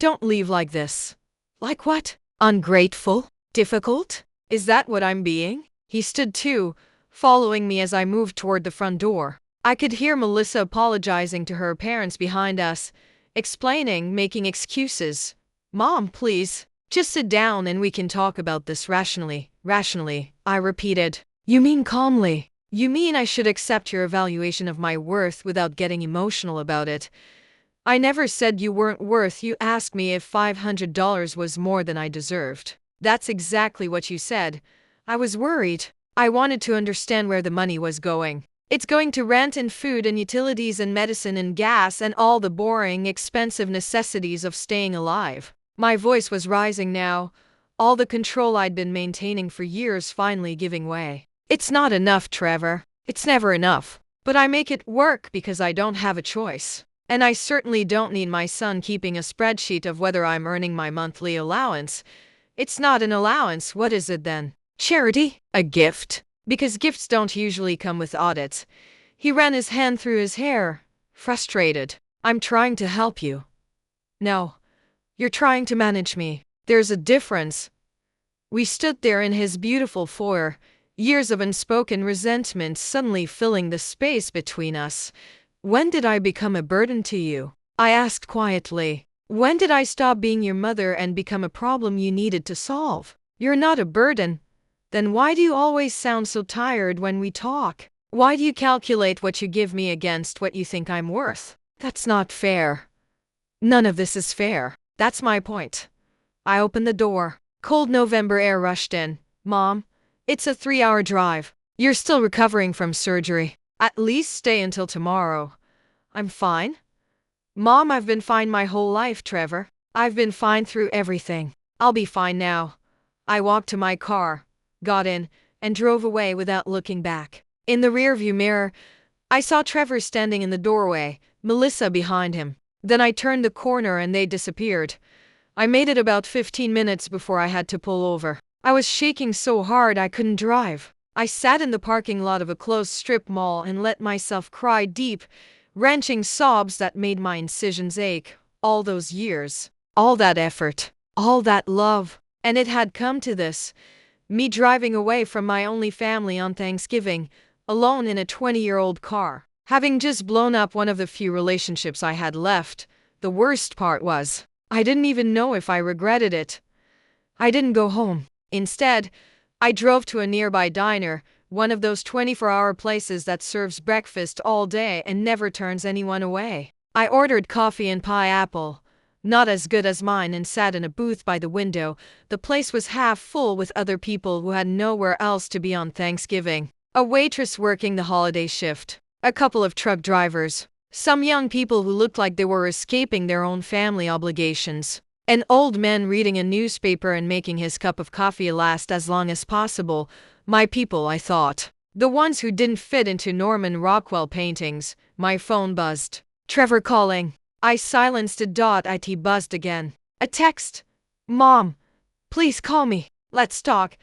don't leave like this. Like what? Ungrateful? Difficult? Is that what I'm being? He stood too, following me as I moved toward the front door. I could hear Melissa apologizing to her parents behind us, explaining, making excuses. Mom, please, just sit down and we can talk about this rationally. Rationally, I repeated. You mean calmly? You mean I should accept your evaluation of my worth without getting emotional about it? I never said you weren't worth. You asked me if $500 was more than I deserved. That's exactly what you said. I was worried. I wanted to understand where the money was going. It's going to rent and food and utilities and medicine and gas and all the boring, expensive necessities of staying alive. My voice was rising now, all the control I'd been maintaining for years finally giving way. It's not enough, Trevor. It's never enough. But I make it work because I don't have a choice. And I certainly don't need my son keeping a spreadsheet of whether I'm earning my monthly allowance. It's not an allowance. What is it then? Charity? A gift? Because gifts don't usually come with audits. He ran his hand through his hair, frustrated. I'm trying to help you. No. You're trying to manage me. There's a difference. We stood there in his beautiful foyer, years of unspoken resentment suddenly filling the space between us. When did I become a burden to you? I asked quietly. When did I stop being your mother and become a problem you needed to solve? You're not a burden. Then why do you always sound so tired when we talk? Why do you calculate what you give me against what you think I'm worth? That's not fair. None of this is fair. That's my point. I opened the door. Cold November air rushed in. Mom, it's a 3-hour drive. You're still recovering from surgery. At least stay until tomorrow. I'm fine. Mom, I've been fine my whole life, Trevor. I've been fine through everything. I'll be fine now. I walked to my car, got in, and drove away without looking back. In the rearview mirror, I saw Trevor standing in the doorway, Melissa behind him. Then I turned the corner and they disappeared. I made it about 15 minutes before I had to pull over. I was shaking so hard I couldn't drive. I sat in the parking lot of a closed strip mall and let myself cry deep, wrenching sobs that made my incisions ache. All those years, all that effort, all that love. And it had come to this. Me driving away from my only family on Thanksgiving, alone in a 20-year-old car. Having just blown up one of the few relationships I had left, the worst part was, I didn't even know if I regretted it. I didn't go home. Instead, I drove to a nearby diner, one of those 24-hour places that serves breakfast all day and never turns anyone away. I ordered coffee and pineapple, not as good as mine, and sat in a booth by the window. The place was half full with other people who had nowhere else to be on Thanksgiving. A waitress working the holiday shift. A couple of truck drivers. Some young people who looked like they were escaping their own family obligations. An old man reading a newspaper and making his cup of coffee last as long as possible. My people, I thought. The ones who didn't fit into Norman Rockwell paintings. My phone buzzed. Trevor calling. I silenced it. It buzzed again. A text. Mom, please call me. Let's talk.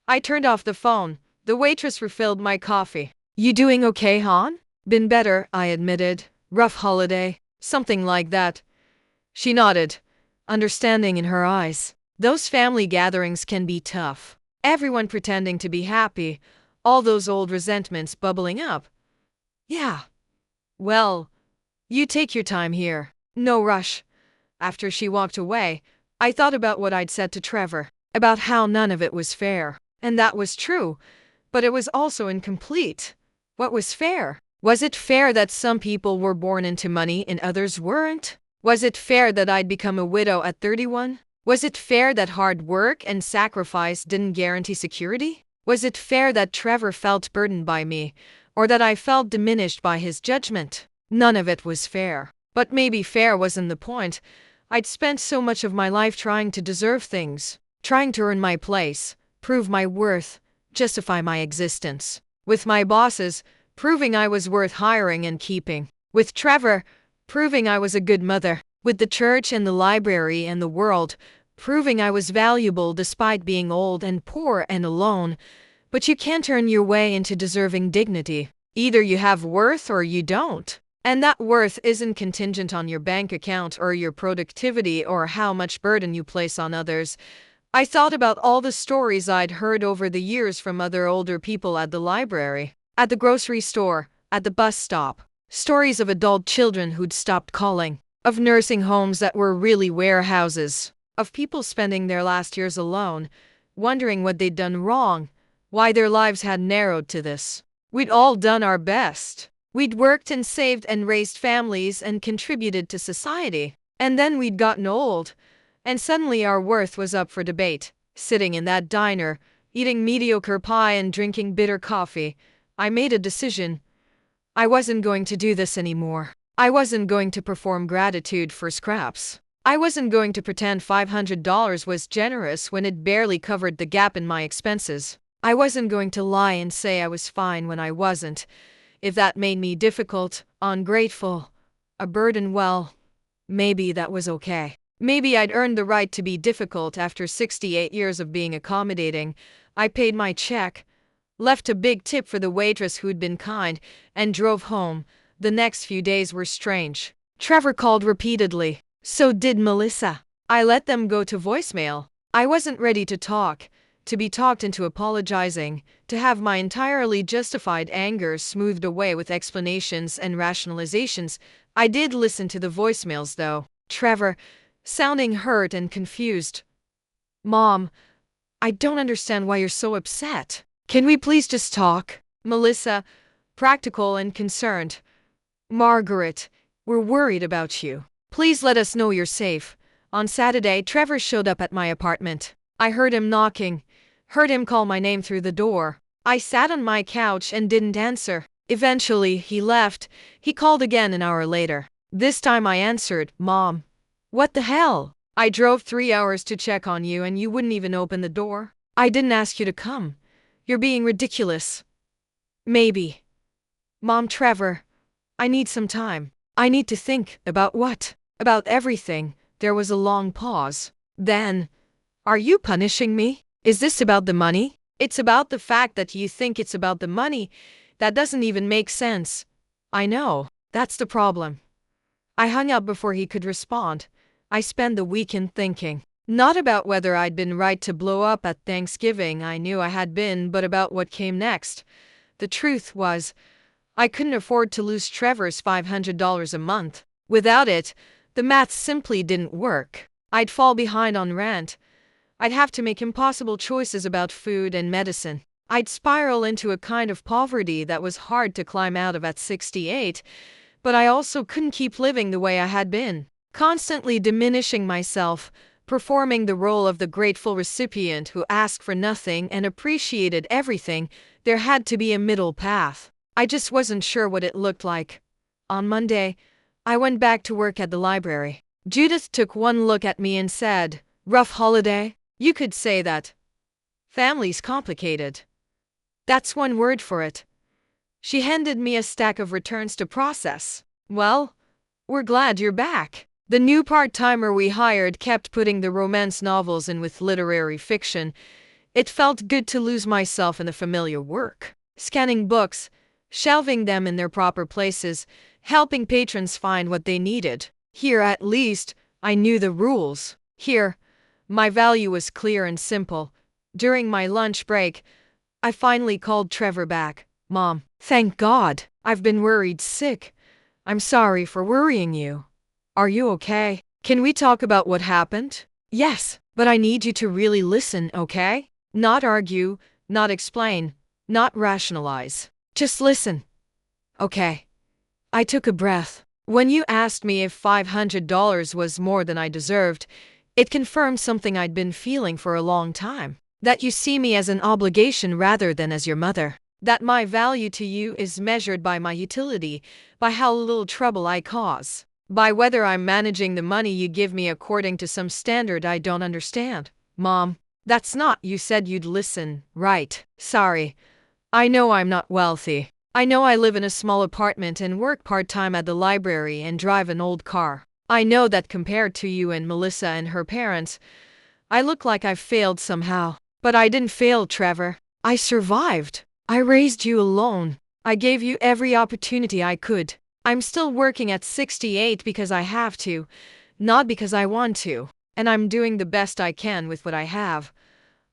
I turned off the phone. The waitress refilled my coffee. You doing okay, hon? Been better, I admitted. Rough holiday. Something like that. She nodded, understanding in her eyes. Those family gatherings can be tough. Everyone pretending to be happy. All those old resentments bubbling up. Yeah. Well, you take your time here. No rush. After she walked away, I thought about what I'd said to Trevor, about how none of it was fair. And that was true, but it was also incomplete. What was fair? Was it fair that some people were born into money and others weren't? Was it fair that I'd become a widow at 31? Was it fair that hard work and sacrifice didn't guarantee security? Was it fair that Trevor felt burdened by me, or that I felt diminished by his judgment? None of it was fair. But maybe fair wasn't the point. I'd spent so much of my life trying to deserve things, trying to earn my place, prove my worth, justify my existence. With my bosses, proving I was worth hiring and keeping. With Trevor, proving I was a good mother. With the church and the library and the world, proving I was valuable despite being old and poor and alone. But you can't earn your way into deserving dignity. Either you have worth or you don't. And that worth isn't contingent on your bank account or your productivity or how much burden you place on others. I thought about all the stories I'd heard over the years from other older people at the library, at the grocery store, at the bus stop. Stories of adult children who'd stopped calling, of nursing homes that were really warehouses, of people spending their last years alone, wondering what they'd done wrong, why their lives had narrowed to this. We'd all done our best. We'd worked and saved and raised families and contributed to society. And then we'd gotten old, and suddenly our worth was up for debate. Sitting in that diner, eating mediocre pie and drinking bitter coffee, I made a decision. I wasn't going to do this anymore. I wasn't going to perform gratitude for scraps. I wasn't going to pretend $500 was generous when it barely covered the gap in my expenses. I wasn't going to lie and say I was fine when I wasn't. If that made me difficult, ungrateful, a burden, well, maybe that was okay. Maybe I'd earned the right to be difficult after 68 years of being accommodating. I paid my check, left a big tip for the waitress who'd been kind, and drove home. The next few days were strange. Trevor called repeatedly. So did Melissa. I let them go to voicemail. I wasn't ready to talk, to be talked into apologizing, to have my entirely justified anger smoothed away with explanations and rationalizations. I did listen to the voicemails though. Trevor, sounding hurt and confused. Mom, I don't understand why you're so upset. Can we please just talk? Melissa, practical and concerned. Margaret, we're worried about you. Please let us know you're safe. On Saturday, Trevor showed up at my apartment. I heard him knocking, heard him call my name through the door. I sat on my couch and didn't answer. Eventually, he left. He called again an hour later. This time I answered, Mom. What the hell? I drove 3 hours to check on you and you wouldn't even open the door. I didn't ask you to come. You're being ridiculous. Maybe. Mom, Trevor, I need some time. I need to think. About what? About everything. There was a long pause. Then, are you punishing me? Is this about the money? It's about the fact that you think it's about the money. That doesn't even make sense. I know. That's the problem. I hung up before he could respond. I spent the weekend thinking. Not about whether I'd been right to blow up at Thanksgiving, I knew I had been, but about what came next. The truth was, I couldn't afford to lose Trevor's $500 a month. Without it, the math simply didn't work. I'd fall behind on rent. I'd have to make impossible choices about food and medicine. I'd spiral into a kind of poverty that was hard to climb out of at 68, but I also couldn't keep living the way I had been, constantly diminishing myself, performing the role of the grateful recipient who asked for nothing and appreciated everything. There had to be a middle path. I just wasn't sure what it looked like. On Monday, I went back to work at the library. Judith took one look at me and said, "Rough holiday?" You could say that. Family's complicated. That's one word for it. She handed me a stack of returns to process. Well, we're glad you're back. The new part-timer we hired kept putting the romance novels in with literary fiction. It felt good to lose myself in the familiar work. Scanning books, shelving them in their proper places, helping patrons find what they needed. Here, at least, I knew the rules. Here, my value was clear and simple. During my lunch break, I finally called Trevor back. Mom, thank God. I've been worried sick. I'm sorry for worrying you. Are you okay? Can we talk about what happened? Yes, but I need you to really listen, okay? Not argue, not explain, not rationalize. Just listen. Okay. I took a breath. When you asked me if $500 was more than I deserved, it confirmed something I'd been feeling for a long time. That you see me as an obligation rather than as your mother. That my value to you is measured by my utility, by how little trouble I cause, by whether I'm managing the money you give me according to some standard I don't understand. Mom, that's not. You said you'd listen, right? Sorry. I know I'm not wealthy. I know I live in a small apartment and work part-time at the library and drive an old car. I know that compared to you and Melissa and her parents, I look like I've failed somehow. But I didn't fail, Trevor. I survived. I raised you alone. I gave you every opportunity I could. I'm still working at 68 because I have to, not because I want to. And I'm doing the best I can with what I have.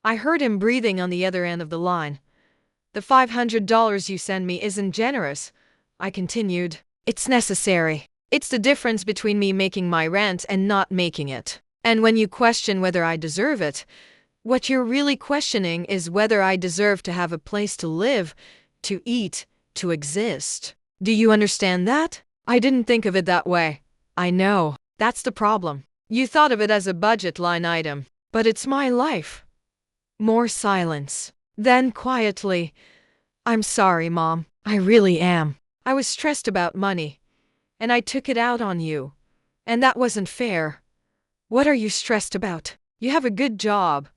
I heard him breathing on the other end of the line. The $500 you send me isn't generous, I continued. It's necessary. It's the difference between me making my rent and not making it. And when you question whether I deserve it, what you're really questioning is whether I deserve to have a place to live, to eat, to exist. Do you understand that? I didn't think of it that way. I know. That's the problem. You thought of it as a budget line item. But it's my life. More silence. Then quietly, I'm sorry, Mom. I really am. I was stressed about money. And I took it out on you. And that wasn't fair. What are you stressed about? You have a good job.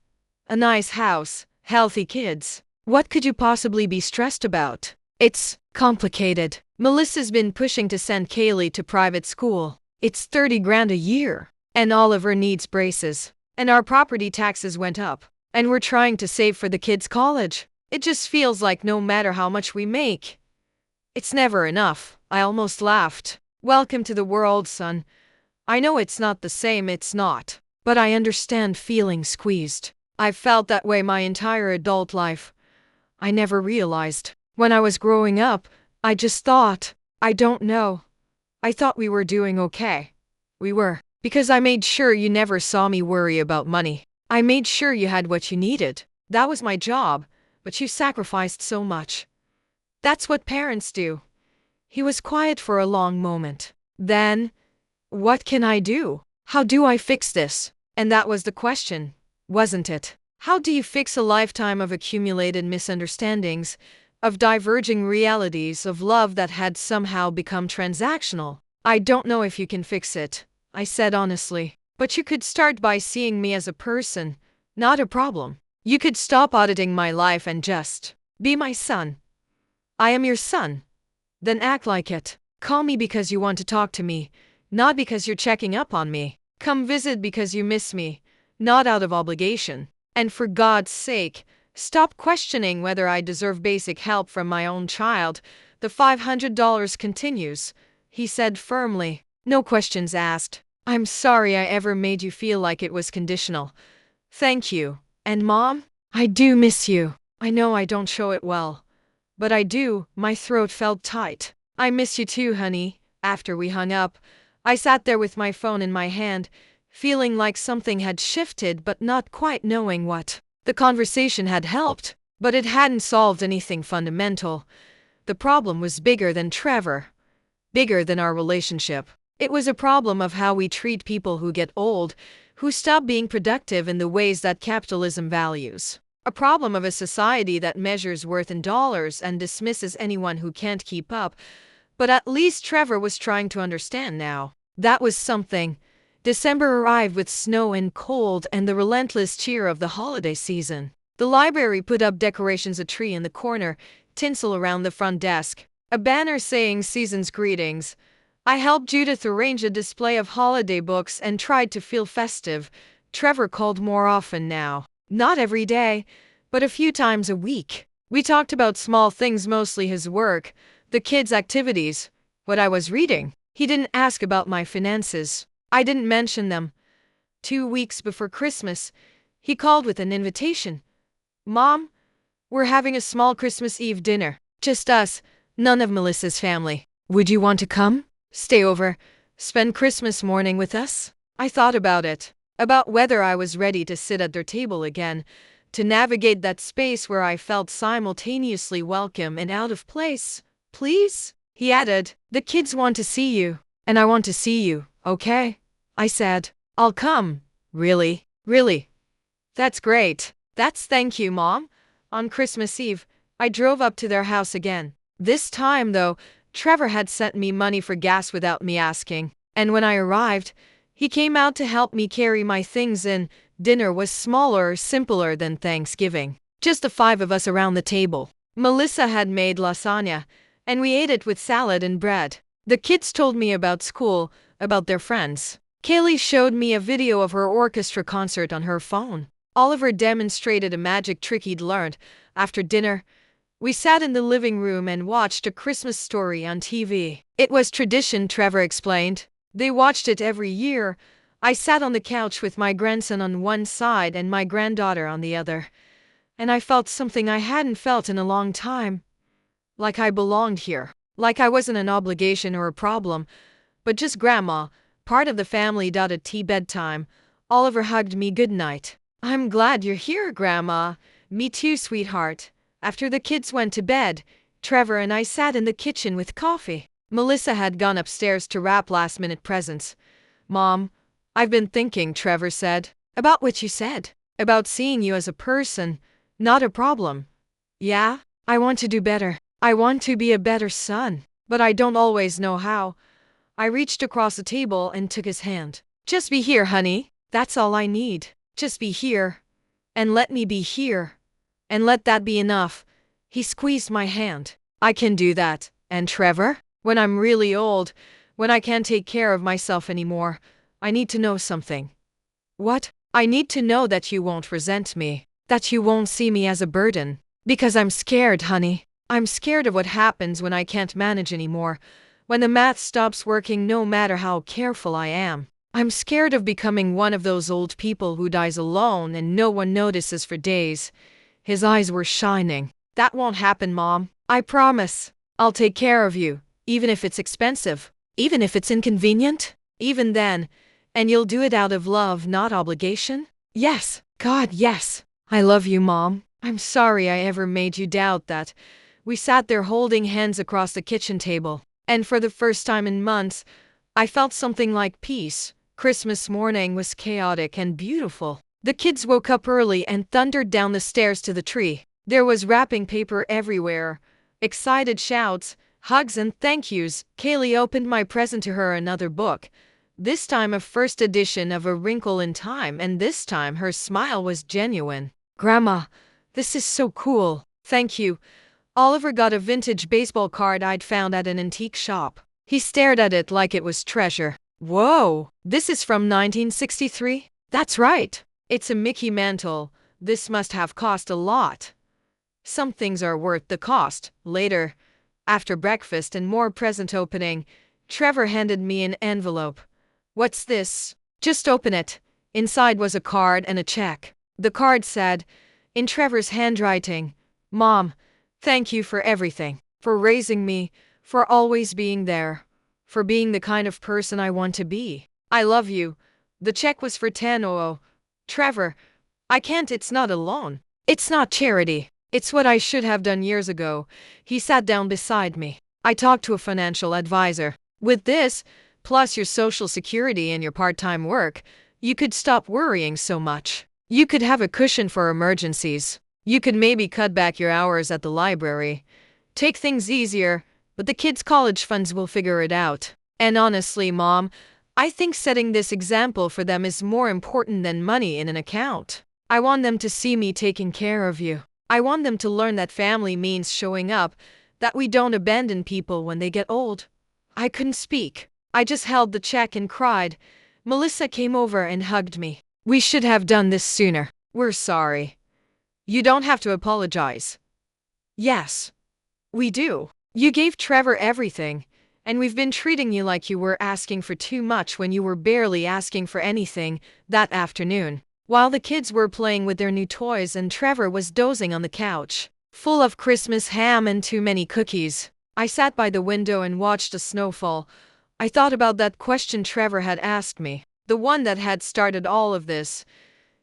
A nice house. Healthy kids. What could you possibly be stressed about? It's complicated. Melissa's been pushing to send Kaylee to private school. It's 30 grand a year. And Oliver needs braces. And our property taxes went up. And we're trying to save for the kids' college. It just feels like no matter how much we make, it's never enough. I almost laughed. Welcome to the world, son. I know it's not the same, it's not. But I understand feeling squeezed. I've felt that way my entire adult life. I never realized. When I was growing up, I just thought, I don't know. I thought we were doing okay. We were. Because I made sure you never saw me worry about money. I made sure you had what you needed. That was my job, but you sacrificed so much. That's what parents do. He was quiet for a long moment. Then, what can I do? How do I fix this? And that was the question, wasn't it? How do you fix a lifetime of accumulated misunderstandings, of diverging realities, of love that had somehow become transactional? I don't know if you can fix it, I said honestly. But you could start by seeing me as a person, not a problem. You could stop auditing my life and just be my son. I am your son. Then act like it. Call me because you want to talk to me, not because you're checking up on me. Come visit because you miss me, not out of obligation. And for God's sake, stop questioning whether I deserve basic help from my own child. The $500 continues, he said firmly. No questions asked. I'm sorry I ever made you feel like it was conditional. Thank you. And Mom, I do miss you. I know I don't show it well. But I do. My throat felt tight. I miss you too, honey. After we hung up, I sat there with my phone in my hand, feeling like something had shifted but not quite knowing what. The conversation had helped, but it hadn't solved anything fundamental. The problem was bigger than Trevor. Bigger than our relationship. It was a problem of how we treat people who get old, who stop being productive in the ways that capitalism values. A problem of a society that measures worth in dollars and dismisses anyone who can't keep up. But at least Trevor was trying to understand now. That was something. December arrived with snow and cold and the relentless cheer of the holiday season. The library put up decorations, a tree in the corner, tinsel around the front desk, a banner saying season's greetings. I helped Judith arrange a display of holiday books and tried to feel festive. Trevor called more often now. Not every day, but a few times a week. We talked about small things, mostly his work, the kids' activities, what I was reading. He didn't ask about my finances. I didn't mention them. 2 weeks before Christmas, he called with an invitation. Mom, we're having a small Christmas Eve dinner. Just us, none of Melissa's family. Would you want to come? Stay over, spend Christmas morning with us? I thought about it, about whether I was ready to sit at their table again, to navigate that space where I felt simultaneously welcome and out of place. Please? He added, the kids want to see you, and I want to see you, okay? I said, I'll come. Really? Really? That's great. Thank you, Mom. On Christmas Eve, I drove up to their house again. This time, though, Trevor had sent me money for gas without me asking, and when I arrived, he came out to help me carry my things in. Dinner was smaller, simpler than Thanksgiving. Just the 5 of us around the table. Melissa had made lasagna, and we ate it with salad and bread. The kids told me about school, about their friends. Kaylee showed me a video of her orchestra concert on her phone. Oliver demonstrated a magic trick he'd learned. After dinner, We sat in the living room and watched A Christmas Story on TV. It was tradition, Trevor explained. They watched it every year. I sat on the couch with my grandson on one side and my granddaughter on the other. And I felt something I hadn't felt in a long time. Like I belonged here. Like I wasn't an obligation or a problem, but just grandma, part of the family. At tea bedtime, Oliver hugged me goodnight. I'm glad you're here, Grandma. Me too, sweetheart. After the kids went to bed, Trevor and I sat in the kitchen with coffee. Melissa had gone upstairs to wrap last-minute presents. Mom, I've been thinking, Trevor said. About what you said. About seeing you as a person, not a problem. Yeah? I want to do better. I want to be a better son. But I don't always know how. I reached across the table and took his hand. Just be here, honey. That's all I need. Just be here. And let me be here. And let that be enough. He squeezed my hand. I can do that. And Trevor? When I'm really old, when I can't take care of myself anymore, I need to know something. What? I need to know that you won't resent me. That you won't see me as a burden. Because I'm scared, honey. I'm scared of what happens when I can't manage anymore. When the math stops working no matter how careful I am. I'm scared of becoming one of those old people who dies alone and no one notices for days. His eyes were shining. That won't happen, Mom. I promise. I'll take care of you, even if it's expensive. Even if it's inconvenient. Even then. And you'll do it out of love, not obligation? Yes. God, yes. I love you, Mom. I'm sorry I ever made you doubt that. We sat there holding hands across the kitchen table. And for the first time in months, I felt something like peace. Christmas morning was chaotic and beautiful. The kids woke up early and thundered down the stairs to the tree. There was wrapping paper everywhere. Excited shouts, hugs and thank yous. Kaylee opened my present to her, another book. This time a first edition of A Wrinkle in Time, and this time her smile was genuine. Grandma, this is so cool. Thank you. Oliver got a vintage baseball card I'd found at an antique shop. He stared at it like it was treasure. Whoa, this is from 1963? That's right. It's a Mickey Mantle. This must have cost a lot. Some things are worth the cost. Later, after breakfast and more present opening, Trevor handed me an envelope. What's this? Just open it. Inside was a card and a check. The card said, in Trevor's handwriting, Mom, thank you for everything. For raising me, for always being there. For being the kind of person I want to be. I love you. The check was for $10. Trevor, I can't, it's not a loan. It's not charity. It's what I should have done years ago. He sat down beside me. I talked to a financial advisor. With this, plus your social security and your part-time work, you could stop worrying so much. You could have a cushion for emergencies. You could maybe cut back your hours at the library. Take things easier, but the kids' college funds will figure it out. And honestly, Mom, I think setting this example for them is more important than money in an account. I want them to see me taking care of you. I want them to learn that family means showing up, that we don't abandon people when they get old. I couldn't speak. I just held the check and cried. Melissa came over and hugged me. We should have done this sooner. We're sorry. You don't have to apologize. Yes, we do. You gave Trevor everything, and we've been treating you like you were asking for too much when you were barely asking for anything that afternoon. While the kids were playing with their new toys and Trevor was dozing on the couch, full of Christmas ham and too many cookies, I sat by the window and watched the snowfall. I thought about that question Trevor had asked me, the one that had started all of this.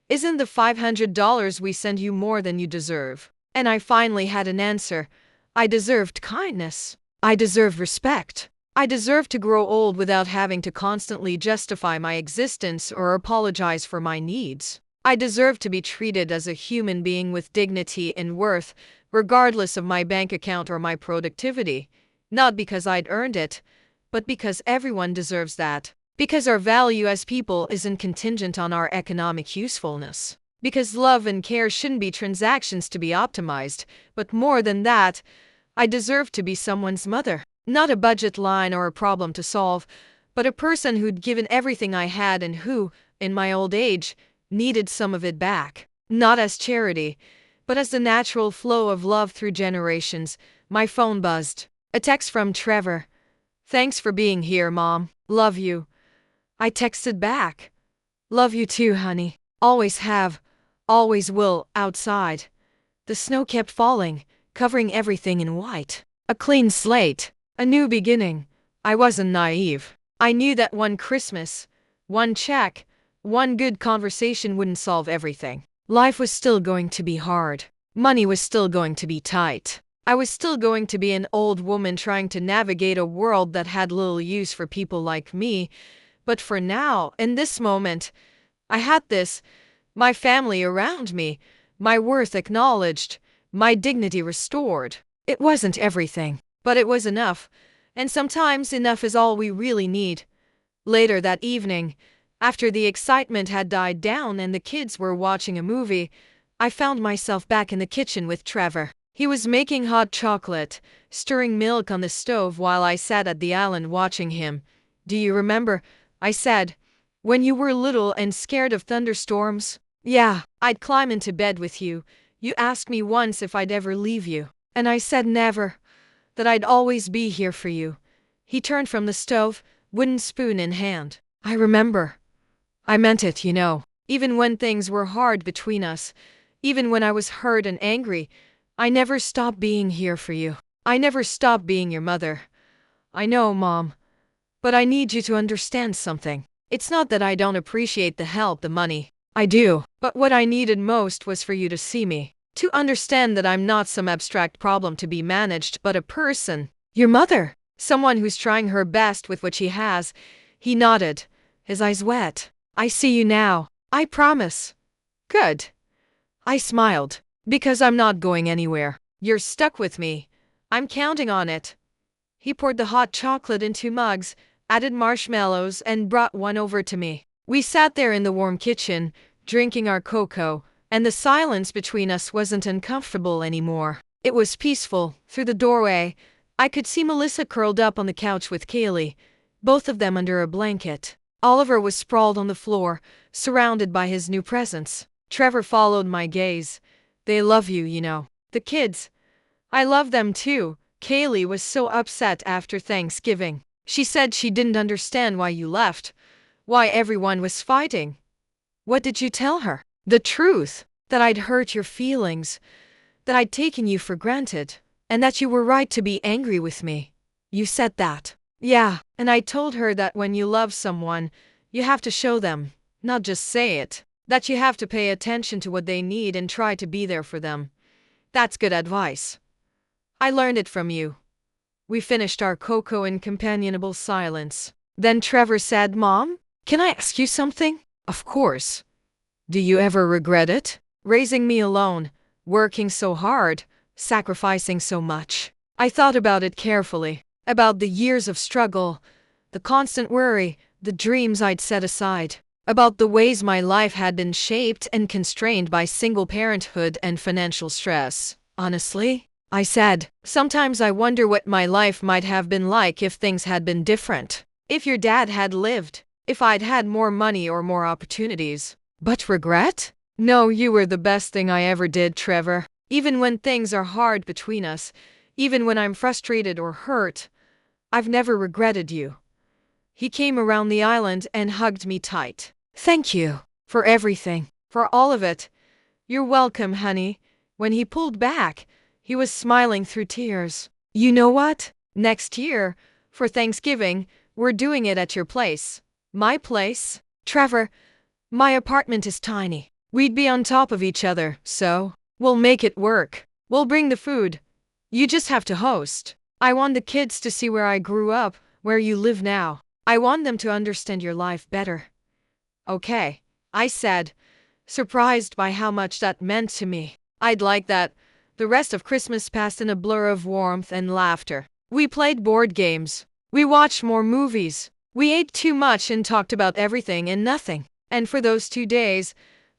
Isn't the $500 we send you more than you deserve? And I finally had an answer. I deserved kindness. I deserved respect. I deserved to grow old without having to constantly justify my existence or apologize for my needs. I deserved to be treated as a human being with dignity and worth, regardless of my bank account or my productivity. Not because I'd earned it, but because everyone deserves that. Because our value as people isn't contingent on our economic usefulness. Because love and care shouldn't be transactions to be optimized, but more than that, I deserve to be someone's mother. Not a budget line or a problem to solve, but a person who'd given everything I had and who, in my old age, needed some of it back. Not as charity, But as the natural flow of love through generations, my phone buzzed. A text from Trevor. "Thanks for being here, Mom. Love you." I texted back. "Love you too, honey. Always have. Always will." Outside, the snow kept falling, covering everything in white. A clean slate. A new beginning. I wasn't naive. I knew that one Christmas, one check, one good conversation wouldn't solve everything. Life was still going to be hard. Money was still going to be tight. I was still going to be an old woman trying to navigate a world that had little use for people like me. But for now, in this moment, I had this, my family around me, my worth acknowledged, my dignity restored. It wasn't everything, but it was enough. And sometimes enough is all we really need. Later that evening, after the excitement had died down and the kids were watching a movie, I found myself back in the kitchen with Trevor. He was making hot chocolate, stirring milk on the stove while I sat at the island watching him. "Do you remember," I said, "when you were little and scared of thunderstorms?" "Yeah, I'd climb into bed with you. You asked me once if I'd ever leave you. And I said never, that I'd always be here for you." He turned from the stove, wooden spoon in hand. "I remember. I meant it, you know. Even when things were hard between us, even when I was hurt and angry, I never stopped being here for you. I never stopped being your mother." "I know, Mom. But I need you to understand something. It's not that I don't appreciate the help, the money. I do. But what I needed most was for you to see me. To understand that I'm not some abstract problem to be managed, but a person. Your mother. Someone who's trying her best with what she has." He nodded, his eyes wet. "I see you now. I promise." "Good." I smiled. "Because I'm not going anywhere. You're stuck with me. I'm counting on it." He poured the hot chocolate into mugs, added marshmallows, and brought one over to me. We sat there in the warm kitchen, drinking our cocoa, and the silence between us wasn't uncomfortable anymore. It was peaceful. Through the doorway, I could see Melissa curled up on the couch with Kaylee, both of them under a blanket. Oliver was sprawled on the floor, surrounded by his new presents. Trevor followed my gaze. "They love you, you know. The kids. I love them too." Kaylee was so upset after Thanksgiving. She said she didn't understand why you left, why everyone was fighting. "What did you tell her?" "The truth. That I'd hurt your feelings, that I'd taken you for granted, and that you were right to be angry with me." "You said that?" "Yeah, and I told her that when you love someone, you have to show them, not just say it. That you have to pay attention to what they need and try to be there for them. That's good advice. I learned it from you." We finished our cocoa in companionable silence. Then Trevor said, "Mom, can I ask you something?" "Of course." "Do you ever regret it? Raising me alone, working so hard, sacrificing so much?" I thought about it carefully. About the years of struggle, the constant worry, the dreams I'd set aside. About the ways my life had been shaped and constrained by single parenthood and financial stress. "Honestly," I said, "sometimes I wonder what my life might have been like if things had been different. If your dad had lived, if I'd had more money or more opportunities." "But regret?" "No, you were the best thing I ever did, Trevor. Even when things are hard between us, even when I'm frustrated or hurt, I've never regretted you." He came around the island and hugged me tight. "Thank you. For everything. For all of it." "You're welcome, honey." When he pulled back, he was smiling through tears. "You know what? Next year, for Thanksgiving, we're doing it at your place." "My place?" "Trevor, my apartment is tiny. We'd be on top of each other, so we'll make it work. We'll bring the food. You just have to host. I want the kids to see where I grew up, where you live now. I want them to understand your life better." "Okay," I said, surprised by how much that meant to me. I'd like that. The rest of Christmas passed in a blur of warmth and laughter. We played board games. We watched more movies. We ate too much and talked about everything and nothing. And for those 2 days,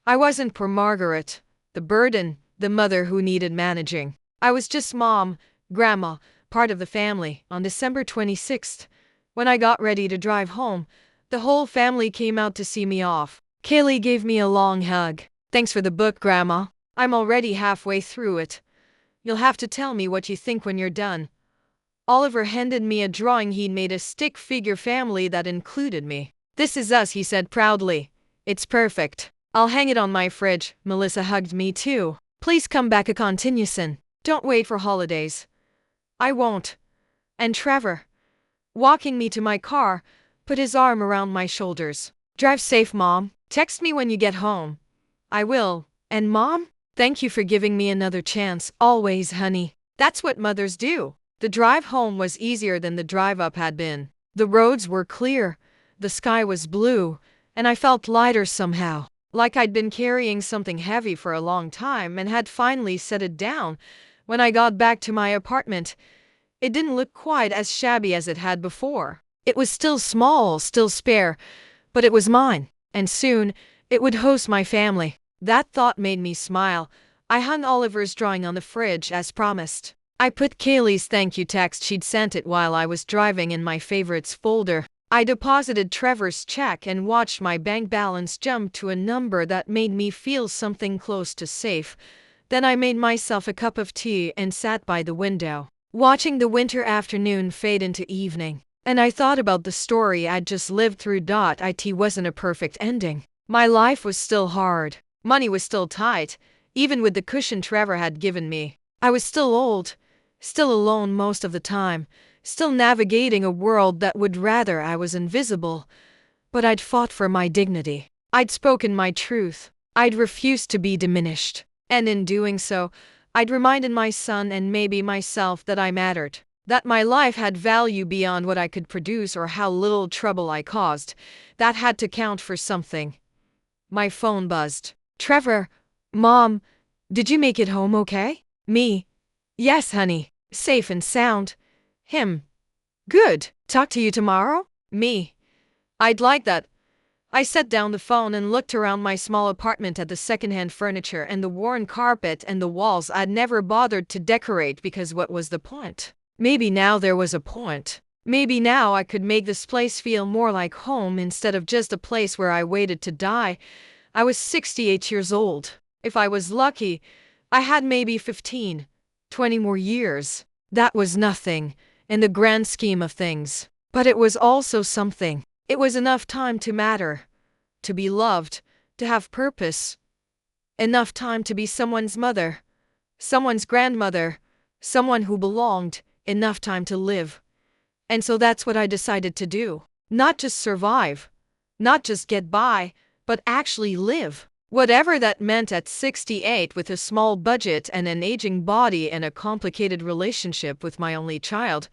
I wasn't poor Margaret, the burden, the mother who needed managing. I was just mom, grandma, part of the family. On December 26th, when I got ready to drive home, the whole family came out to see me off. Kaylee gave me a long hug. "Thanks for the book, Grandma." I'm already halfway through it. You'll have to tell me what you think when you're done. Oliver handed me a drawing he'd made, a stick figure family that included me. This is us, he said proudly. It's perfect. I'll hang it on my fridge. Melissa hugged me too. Please come back a continuation. Don't wait for holidays. I won't. And Trevor, walking me to my car, put his arm around my shoulders. Drive safe, Mom. Text me when you get home. I will. And Mom, thank you for giving me another chance. Always, honey. That's what mothers do. The drive home was easier than the drive up had been. The roads were clear, the sky was blue, and I felt lighter somehow, like I'd been carrying something heavy for a long time and had finally set it down. When I got back to my apartment, it didn't look quite as shabby as it had before. It was still small, still spare, but it was mine, and soon it would host my family. That thought made me smile. I hung Oliver's drawing on the fridge as promised. I put Kaylee's thank you text she'd sent it while I was driving in my favorites folder. I deposited Trevor's check and watched my bank balance jump to a number that made me feel something close to safe. Then I made myself a cup of tea and sat by the window, watching the winter afternoon fade into evening. And I thought about the story I'd just lived through. It wasn't a perfect ending. My life was still hard. Money was still tight, even with the cushion Trevor had given me. I was still old, still alone most of the time, still navigating a world that would rather I was invisible. But I'd fought for my dignity. I'd spoken my truth. I'd refused to be diminished. And in doing so, I'd reminded my son and maybe myself that I mattered, that my life had value beyond what I could produce or how little trouble I caused. That had to count for something. My phone buzzed. Trevor, Mom, did you make it home okay? Me. Yes, honey. Safe and sound. Him. Good. Talk to you tomorrow? Me. I'd like that. I set down the phone and looked around my small apartment at the secondhand furniture and the worn carpet and the walls I'd never bothered to decorate because what was the point? Maybe now there was a point. Maybe now I could make this place feel more like home instead of just a place where I waited to die. I was 68 years old. If I was lucky, I had maybe 15, 20 more years. That was nothing in the grand scheme of things. But it was also something. It was enough time to matter, to be loved, to have purpose. Enough time to be someone's mother, someone's grandmother, someone who belonged. Enough time to live. And so that's what I decided to do. Not just survive, not just get by, but actually live. Whatever that meant at 68 with a small budget and an aging body and a complicated relationship with my only child.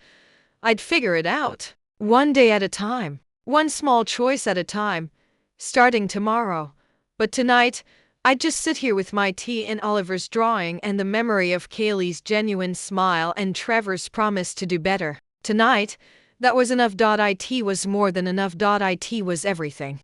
I'd figure it out. One day at a time. One small choice at a time. Starting tomorrow. But tonight, I'd just sit here with my tea and Oliver's drawing and the memory of Kaylee's genuine smile and Trevor's promise to do better. Tonight, that was enough. It was more than enough. It was everything.